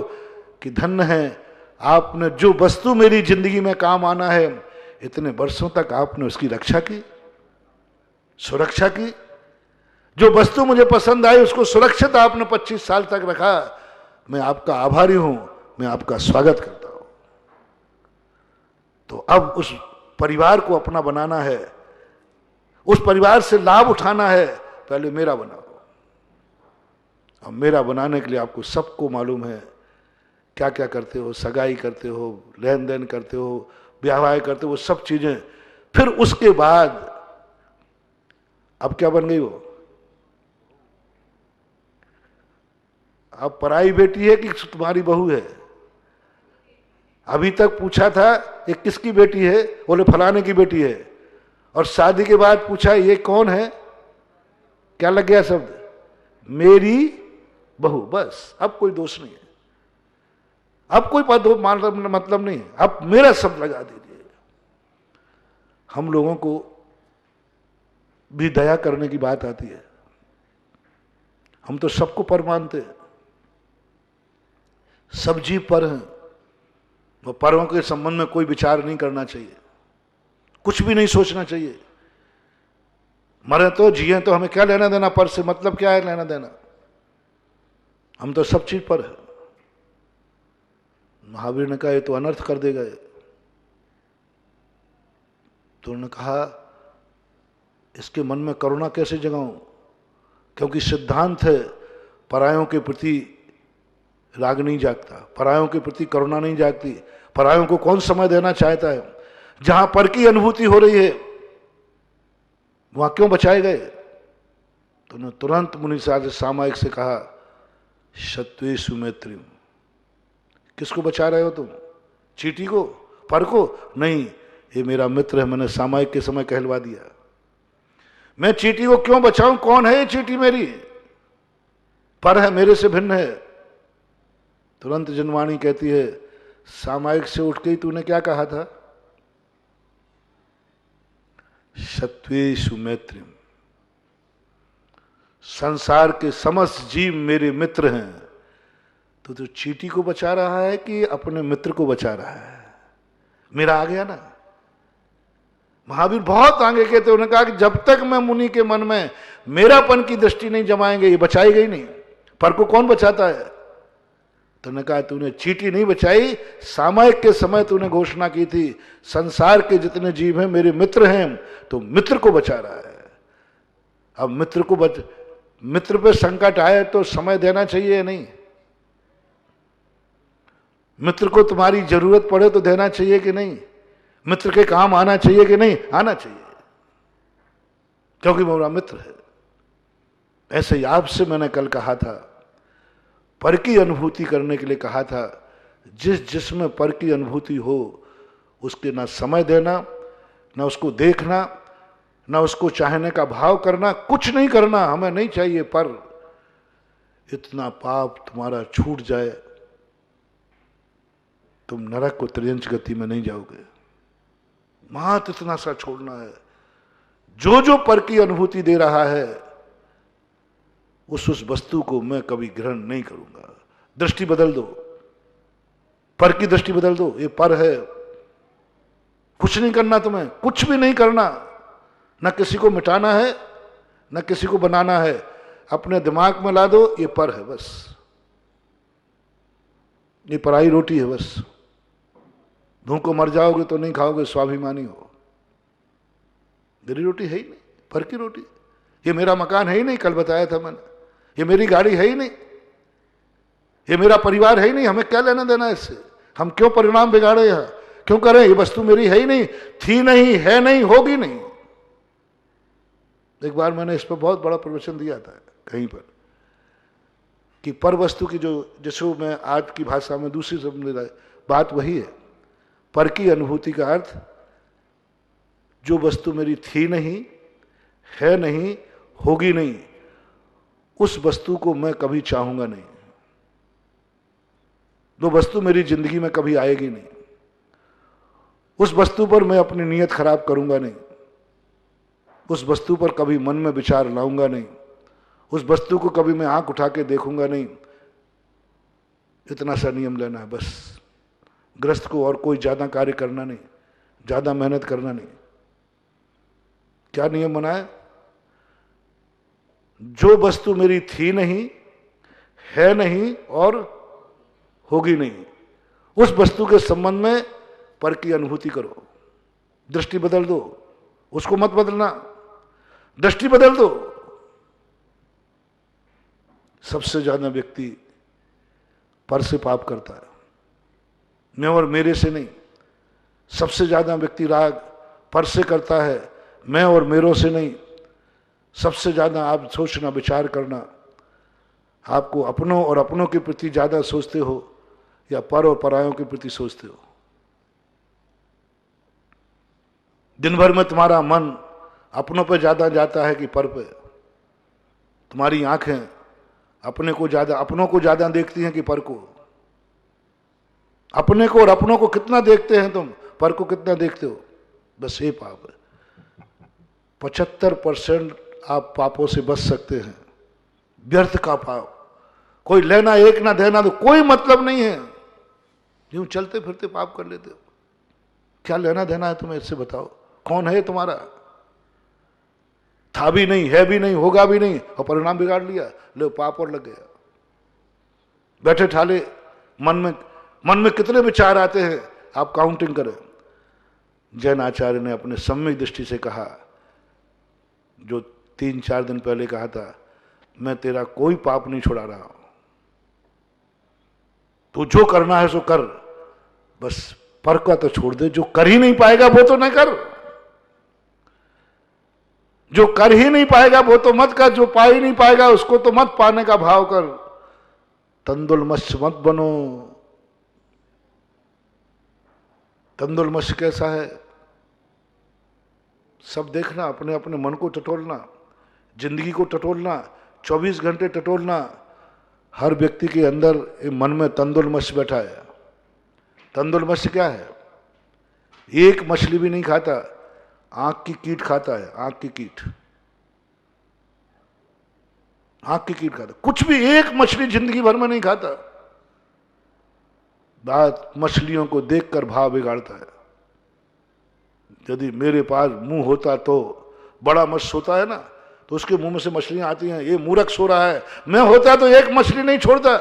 कि धन्य है आपने, जो वस्तु मेरी जिंदगी में काम आना है, इतने वर्षों तक आपने उसकी रक्षा की, सुरक्षा की। जो वस्तु मुझे पसंद आई उसको सुरक्षित आपने 25 साल तक रखा। मैं आपका आभारी हूं, मैं आपका स्वागत करता हूं। तो अब उस परिवार को अपना बनाना है, उस परिवार से लाभ उठाना है। पहले मेरा बनाओ। अब मेरा बनाने के लिए आपको सबको मालूम है क्या क्या करते हो, सगाई करते हो, लेन देन करते हो, ब्याह करते हो, सब चीजें। फिर उसके बाद अब क्या बन गई वो? अब पराई बेटी है कि तुम्हारी बहू है? अभी तक पूछा था ये किसकी बेटी है, बोले फलाने की बेटी है। और शादी के बाद पूछा ये कौन है, क्या लग गया शब्द? मेरी बहू। बस, अब कोई दोष नहीं है, अब कोई मतलब नहीं है, अब मेरा शब्द लगा दीजिए। हम लोगों को भी दया करने की बात आती है। हम तो सबको पर मानते हैं, सब जीव पर हैं। वो पर्वों के संबंध में कोई विचार नहीं करना चाहिए, कुछ भी नहीं सोचना चाहिए। मरे तो जिए तो हमें क्या लेना देना पर से, मतलब क्या है लेना देना? हम तो सब चीज पर है। महावीर ने कहा ये तो अनर्थ कर देगा। तो उन्होंने कहा इसके मन में करुणा कैसे जगाऊं, क्योंकि सिद्धांत है परायों के प्रति राग नहीं जागता, परायों के प्रति करुणा नहीं जागती। परायों को कौन समय देना चाहता है? जहां पर की अनुभूति हो रही है वहां क्यों बचाए गए? तो उन्होंने तुरंत मुनि सामायिक से कहा शत्वेषु मैत्रीम। किसको बचा रहे हो तुम? चीटी को, पर को? नहीं, ये मेरा मित्र है, मैंने सामायिक के समय कहलवा दिया। मैं चीटी को क्यों बचाऊं? कौन है ये चीटी? मेरी पर है, मेरे से भिन्न है। तुरंत जनवाणी कहती है सामायिक से उठ के ही तूने क्या कहा था? सत्वेषु मैत्रीम। संसार के समस्त जीव मेरे मित्र हैं। तो चीटी को बचा रहा है कि अपने मित्र को बचा रहा है? मेरा आ गया ना। महावीर बहुत आगे कहते, उन्होंने कहा कि जब तक मैं मुनि के मन में मेरापन की दृष्टि नहीं जमाएंगे ये बचाएगा ही नहीं। पर को कौन बचाता है? तो उन्होंने कहा तूने चीटी नहीं बचाई, सामायिक के समय तूने घोषणा की थी संसार के जितने जीव हैं मेरे मित्र हैं, तो मित्र को बचा रहा है। अब मित्र पे संकट आए तो समय देना चाहिए या नहीं? मित्र को तुम्हारी जरूरत पड़े तो देना चाहिए कि नहीं? मित्र के काम आना चाहिए कि नहीं? आना चाहिए, क्योंकि वो मेरा मित्र है। ऐसे ही आपसे मैंने कल कहा था, पर की अनुभूति करने के लिए कहा था। जिसमें पर की अनुभूति हो उसके ना समय देना, ना उसको देखना, ना उसको चाहने का भाव करना, कुछ नहीं करना। हमें नहीं चाहिए पर, इतना पाप तुम्हारा छूट जाए। तुम नरक को त्रियंच गति में नहीं जाओगे। मात्र इतना सा छोड़ना है, जो जो पर की अनुभूति दे रहा है उस वस्तु को मैं कभी ग्रहण नहीं करूंगा। दृष्टि बदल दो, पर की दृष्टि बदल दो। ये पर है, कुछ नहीं करना, तुम्हें कुछ भी नहीं करना, न किसी को मिटाना है न किसी को बनाना है। अपने दिमाग में ला दो ये पर है, बस ये पराई रोटी है, बस भूखों मर जाओगे तो नहीं खाओगे, स्वाभिमानी हो। मेरी रोटी है ही नहीं, पर की रोटी। ये मेरा मकान है ही नहीं, कल बताया था मैंने। ये मेरी गाड़ी है ही नहीं, ये मेरा परिवार है ही नहीं। हमें क्या लेना देना इससे? हम क्यों परिणाम बिगाड़े? यहां क्यों करें? ये वस्तु मेरी है ही नहीं, थी नहीं, है नहीं, होगी नहीं। एक बार मैंने इस पर बहुत बड़ा प्रवचन दिया था कहीं पर कि पर वस्तु की, जो जिसको मैं आज की भाषा में दूसरी शब्द ले रहा है, बात वही है। पर की अनुभूति का अर्थ, जो वस्तु मेरी थी नहीं, है नहीं, होगी नहीं, उस वस्तु को मैं कभी चाहूंगा नहीं। वो वस्तु मेरी जिंदगी में कभी आएगी नहीं। उस वस्तु पर मैं अपनी नीयत खराब करूंगा नहीं। उस वस्तु पर कभी मन में विचार लाऊंगा नहीं। उस वस्तु को कभी मैं आंख उठा के देखूंगा नहीं। इतना सा नियम लेना है बस। गृहस्थ को और कोई ज्यादा कार्य करना नहीं, ज्यादा मेहनत करना नहीं। क्या नियम बनाए? जो वस्तु मेरी थी नहीं, है नहीं और होगी नहीं, उस वस्तु के संबंध में पर की अनुभूति करो। दृष्टि बदल दो, उसको मत बदलना, दृष्टि बदल दो। सबसे ज्यादा व्यक्ति पर से पाप करता है, मैं और मेरे से नहीं। सबसे ज्यादा व्यक्ति राग पर से करता है, मैं और मेरों से नहीं। सबसे ज्यादा आप सोचना, विचार करना, आपको अपनों और अपनों के प्रति ज्यादा सोचते हो या पर और परायों के प्रति सोचते हो? दिन भर में तुम्हारा मन अपनों पे ज्यादा जाता है कि पर पे? तुम्हारी आंखें अपने को ज्यादा, अपनों को ज्यादा देखती हैं कि पर को? अपने को और अपनों को कितना देखते हैं तुम, पर को कितना देखते हो? बस ये पाप है। 75% आप पापों से बच सकते हैं। व्यर्थ का पाप, कोई लेना एक ना देना तो कोई मतलब नहीं है। यूं चलते फिरते पाप कर लेते हो। क्या लेना देना है तुम्हें इससे? बताओ, कौन है तुम्हारा? था भी नहीं, है भी नहीं, होगा भी नहीं, और परिणाम बिगाड़ लिया, लो पाप और लग गया। बैठे ठाले मन में कितने विचार आते हैं, आप काउंटिंग करें। जैन आचार्य ने अपने सम्यक दृष्टि से कहा, जो 3-4 दिन पहले कहा था, मैं तेरा कोई पाप नहीं छुड़ा रहा हूं, तू जो करना है सो कर, बस पर का तो छोड़ दे। जो कर ही नहीं पाएगा वो तो न कर, जो कर ही नहीं पाएगा वो तो मत कर, जो पा ही नहीं पाएगा उसको तो मत पाने का भाव कर। तंदुल मत्स्य मत बनो। तंदुल मत्स्य कैसा है? सब देखना, अपने अपने मन को टटोलना, जिंदगी को टटोलना, 24 घंटे टटोलना। हर व्यक्ति के अंदर मन में तंदुल मत्स्य बैठा है। तंदुल मत्स्य क्या है? एक मछली भी नहीं खाता, आंख की कीट खाता है। आंख की कीट, आंख की कीट खाता, कुछ भी एक मछली जिंदगी भर में नहीं खाता। बात मछलियों को देखकर भाव बिगाड़ता है। यदि मेरे पास मुंह होता तो, बड़ा मत्स्य होता है ना, तो उसके मुंह में से मछलियां आती हैं, ये मूर्ख सो रहा है। मैं होता तो एक मछली नहीं छोड़ता।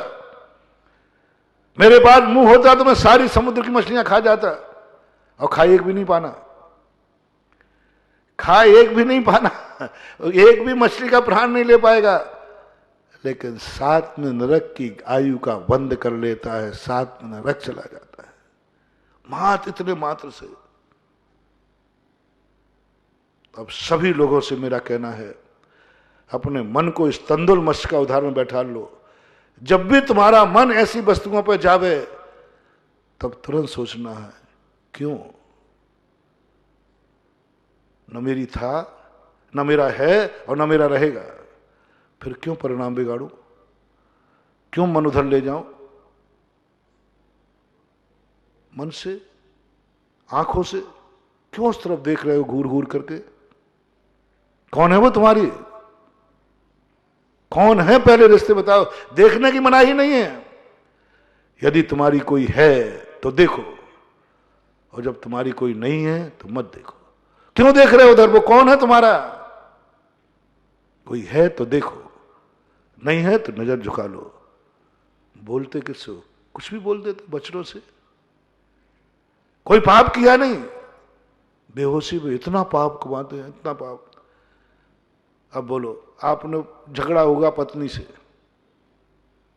मेरे पास मुंह होता तो मैं सारी समुद्र की मछलियां खा जाता, और खा एक भी नहीं पाना, खा एक भी नहीं पाना, एक भी मछली का प्राण नहीं ले पाएगा। लेकिन साथ में नरक की आयु का बंद कर लेता है, साथ में नरक चला जाता है, मात्र इतने मात्र से। अब सभी लोगों से मेरा कहना है, अपने मन को इस तंदुल मत्स्य का उदाहरण बैठा लो। जब भी तुम्हारा मन ऐसी वस्तुओं पर जावे, तब तुरंत सोचना है, क्यों? न मेरी था, न मेरा है, और न मेरा रहेगा। फिर क्यों परिणाम बिगाड़ूं? क्यों मन उधर ले जाऊं? मन से, आंखों से क्यों उस तरफ देख रहे हो घूर घूर करके? कौन है वो तुम्हारी? कौन है पहले रिश्ते बताओ। देखने की मनाही नहीं है। यदि तुम्हारी कोई है तो देखो, और जब तुम्हारी कोई नहीं है तो मत देखो। क्यों देख रहे हो उधर? वो कौन है तुम्हारा? कोई है तो देखो, नहीं है तो नजर झुका लो। बोलते किससे हो? कुछ भी बोल देते बचनों से। कोई पाप किया नहीं, बेहोशी में इतना पाप कमाते हैं, इतना पाप। अब बोलो, आपने झगड़ा होगा पत्नी से,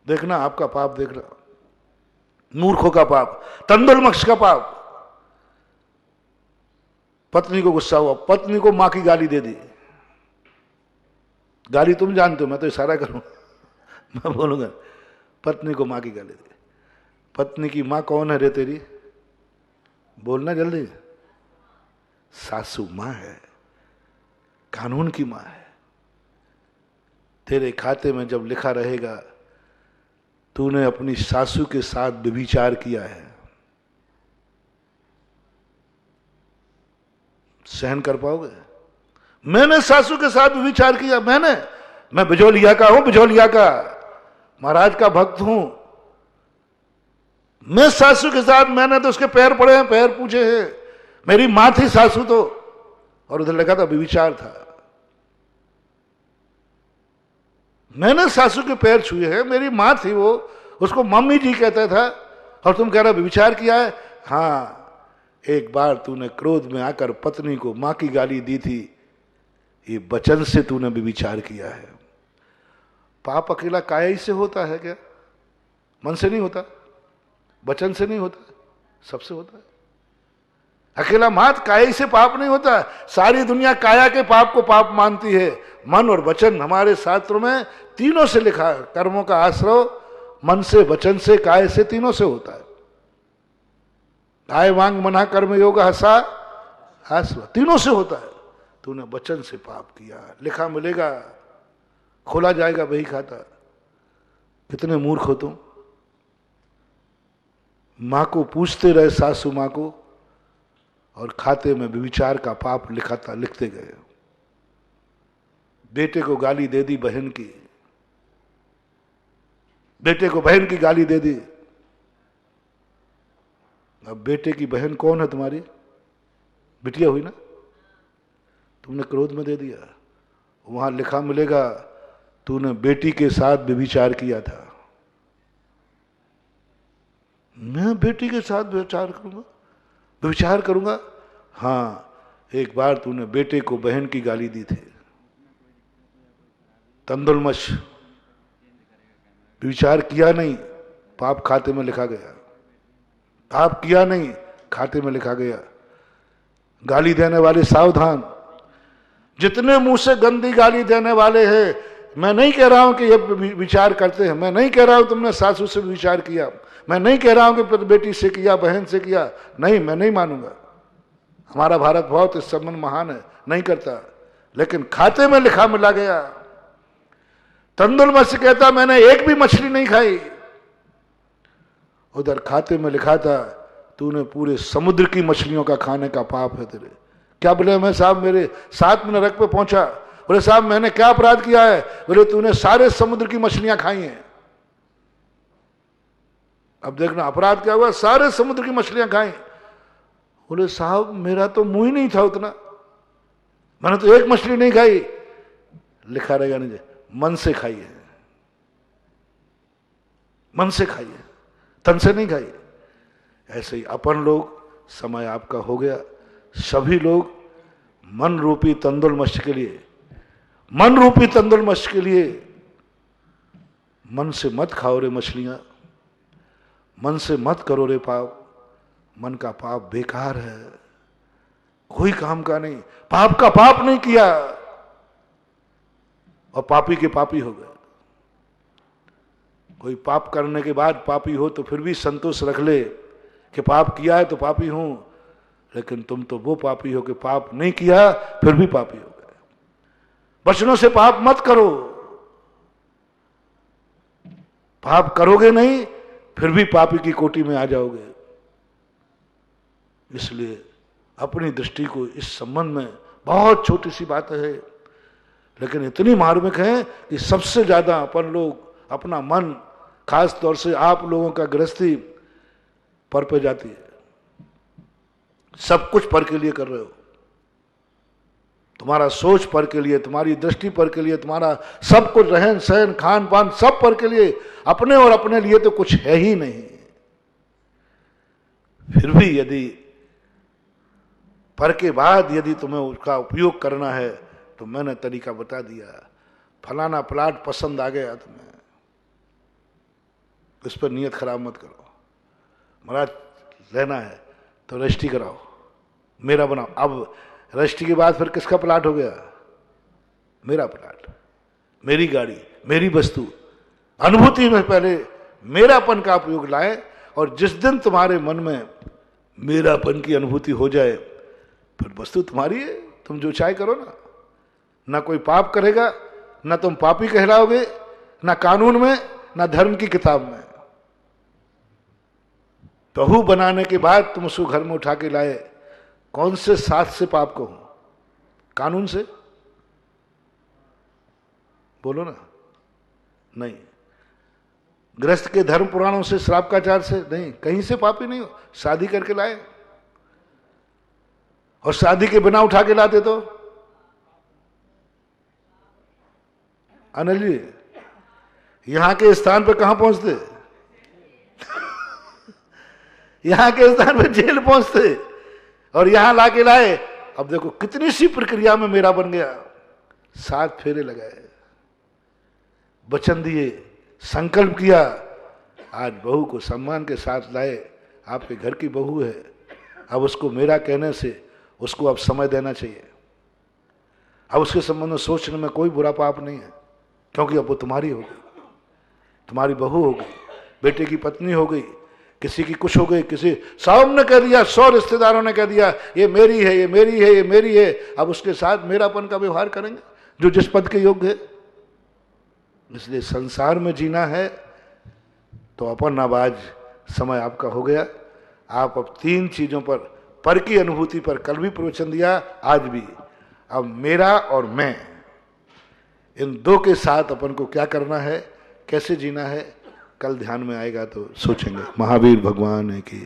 देखना आपका पाप, देखना मूर्खों का पाप, तंदुलमक्ष का पाप। पत्नी को गुस्सा हुआ, पत्नी को मां की गाली दे दी। गाली तुम जानते हो, मैं तो इशारा करूं, मैं बोलूंगा पत्नी को मां की गाली दे। पत्नी की मां कौन है रे तेरी? बोलना जल्दी। सासू मां है, कानून की मां है। तेरे खाते में जब लिखा रहेगा तूने अपनी सासू के साथ व्यभिचार किया है, सहन कर पाओगे? मैंने सासू के साथ व्यभिचार किया, मैं बिजौलिया का हूं, बिजौलिया का महाराज का भक्त हूं। मैं सासू के साथ, मैंने तो उसके पैर पड़े हैं, पैर पूछे हैं, मेरी मां थी सासू तो, और उधर लिखा था व्यभिचार था। मैंने सासू के पैर छुए हैं, मेरी मां थी वो, उसको मम्मी जी कहता था, और तुम कह रहे हो व्यभिचार किया है? हाँ, एक बार तूने क्रोध में आकर पत्नी को मां की गाली दी थी, ये वचन से तूने व्यभिचार किया है। पाप अकेला काया से होता है क्या? मन से नहीं होता, वचन से नहीं होता, सबसे होता है। अकेला मात्र काया से पाप नहीं होता, सारी दुनिया काया के पाप को पाप मानती है। मन और वचन हमारे शास्त्रों में तीनों से लिखा है। कर्मों का आश्रय मन से, वचन से, काय से, तीनों से होता है। काय वांग मना कर्म योग हसा आश्रय, तीनों से होता है। तूने वचन से पाप किया, लिखा मिलेगा, खोला जाएगा वही खाता। कितने मूर्ख हो तुम। मां को पूछते रहे, सासू मां को, और खाते में व्यभिचार का पाप लिखते गए। बेटे को गाली दे दी बहन की, बेटे को बहन की गाली दे दी। अब बेटे की बहन कौन है तुम्हारी? बिटिया हुई ना, तुमने क्रोध में दे दिया। वहां लिखा मिलेगा तूने बेटी के साथ व्यभिचार किया था। मैं बेटी के साथ व्यभिचार करूंगा? हाँ, एक बार तूने बेटे को बहन की गाली दी थी। तंदुलमश, व्यभिचार किया नहीं, पाप खाते में लिखा गया। पाप किया नहीं, खाते में लिखा गया। गाली देने वाले सावधान। जितने मुंह से गंदी गाली देने वाले हैं, मैं नहीं कह रहा हूं कि ये विचार करते हैं, मैं नहीं कह रहा हूं तुमने सासू से विचार किया, मैं नहीं कह रहा हूं कि बेटी से किया, बहन से किया, नहीं, मैं नहीं मानूंगा। हमारा भारत बहुत इस संबंध महान है, नहीं करता, लेकिन खाते में लिखा मिला गया। तंदुलमस कहता मैंने एक भी मछली नहीं खाई, उधर खाते में लिखा था तूने पूरे समुद्र की मछलियों का खाने का पाप है तेरे। क्या बोले? मैं साहब मेरे 7 नरक पे पहुंचा। बोले साहब मैंने क्या अपराध किया है? बोले तूने सारे समुद्र की मछलियां खाई हैं। अब देखना अपराध क्या हुआ, सारे समुद्र की मछलियां खाई। बोले साहब मेरा तो मुंह ही नहीं था उतना, मैंने तो एक मछली नहीं खाई। लिखा रहेगा नहीं, मन से खाई है, मन से खाई है, तन से नहीं खाई। ऐसे ही अपन लोग, समय आपका हो गया, सभी लोग मन रूपी तंदुलमश्च के लिए, मन रूपी तंदुलमश्च के लिए मन से मत खाओ रे मछलियां, मन से मत करो रे पाप। मन का पाप बेकार है, कोई काम का नहीं। पाप का पाप नहीं किया और पापी के पापी हो गए। कोई पाप करने के बाद पापी हो तो फिर भी संतोष रख ले कि पाप किया है तो पापी हूं, लेकिन तुम तो वो पापी हो कि पाप नहीं किया फिर भी पापी हो गए। वचनों से पाप मत करो, पाप करोगे नहीं फिर भी पापी की कोटि में आ जाओगे। इसलिए अपनी दृष्टि को इस संबंध में, बहुत छोटी सी बात है लेकिन इतनी मार्मिक है कि सबसे ज्यादा अपन लोग अपना मन, खास तौर से आप लोगों का गृहस्थी पर पे जाती है। सब कुछ पर के लिए कर रहे हो, तुम्हारा सोच पर के लिए, तुम्हारी दृष्टि पर के लिए, तुम्हारा सब कुछ रहन सहन खान पान सब पर के लिए, अपने और अपने लिए तो कुछ है ही नहीं। फिर भी यदि पर के बाद यदि तुम्हें उसका उपयोग करना है तो मैंने तरीका बता दिया। फलाना प्लाट पसंद आ गया तुम्हें, उस पर नियत खराब मत करो। महाराज लेना है तो रजिस्ट्री कराओ, मेरा बनाओ। अब रजिस्ट्री के बाद फिर किसका प्लाट हो गया? मेरा प्लाट, मेरी गाड़ी, मेरी वस्तु। अनुभूति में पहले मेरापन का उपयोग लाए, और जिस दिन तुम्हारे मन में मेरापन की अनुभूति हो जाए फिर वस्तु तुम्हारी है, तुम जो चाहे करो ना। ना कोई पाप करेगा, ना तुम पापी कहलाओगे, ना कानून में, ना धर्म की किताब में। बहू बनाने के बाद तुम उसको घर में उठा के लाए, कौन से साथ से पाप को? कानून से? बोलो ना। नहीं। गृहस्थ के धर्म पुराणों से, श्राप का चार से नहीं, कहीं से पापी नहीं हो। शादी करके लाए, और शादी के बिना उठा के लाते तो अनिल जी यहां के स्थान पे कहां पहुंचते? यहां के स्थान पे जेल पहुंचते, और यहां लाके लाए। अब देखो कितनी सी प्रक्रिया में मेरा बन गया। 7 फेरे लगाए, वचन दिए, संकल्प किया, आज बहू को सम्मान के साथ लाए। आपके घर की बहू है, अब उसको मेरा कहने से उसको अब समय देना चाहिए। अब उसके संबंध में सोचने में कोई बुरा पाप नहीं है, क्योंकि अब वो तुम्हारी हो गई, तुम्हारी बहू हो गई, बेटे की पत्नी हो गई, किसी की कुछ हो गई, किसी सामने कह दिया, 100 रिश्तेदारों ने कह दिया ये मेरी है, ये मेरी है, ये मेरी है। अब उसके साथ मेरापन का व्यवहार करेंगे जो जिस पद के योग्य है। इसलिए संसार में जीना है तो अपन अब आज समय आपका हो गया। आप अब 3 चीजों पर की अनुभूति पर कल भी प्रवचन दिया, आज भी। अब मेरा और मैं, इन 2 के साथ अपन को क्या करना है, कैसे जीना है, कल ध्यान में आएगा तो सोचेंगे। महावीर भगवान की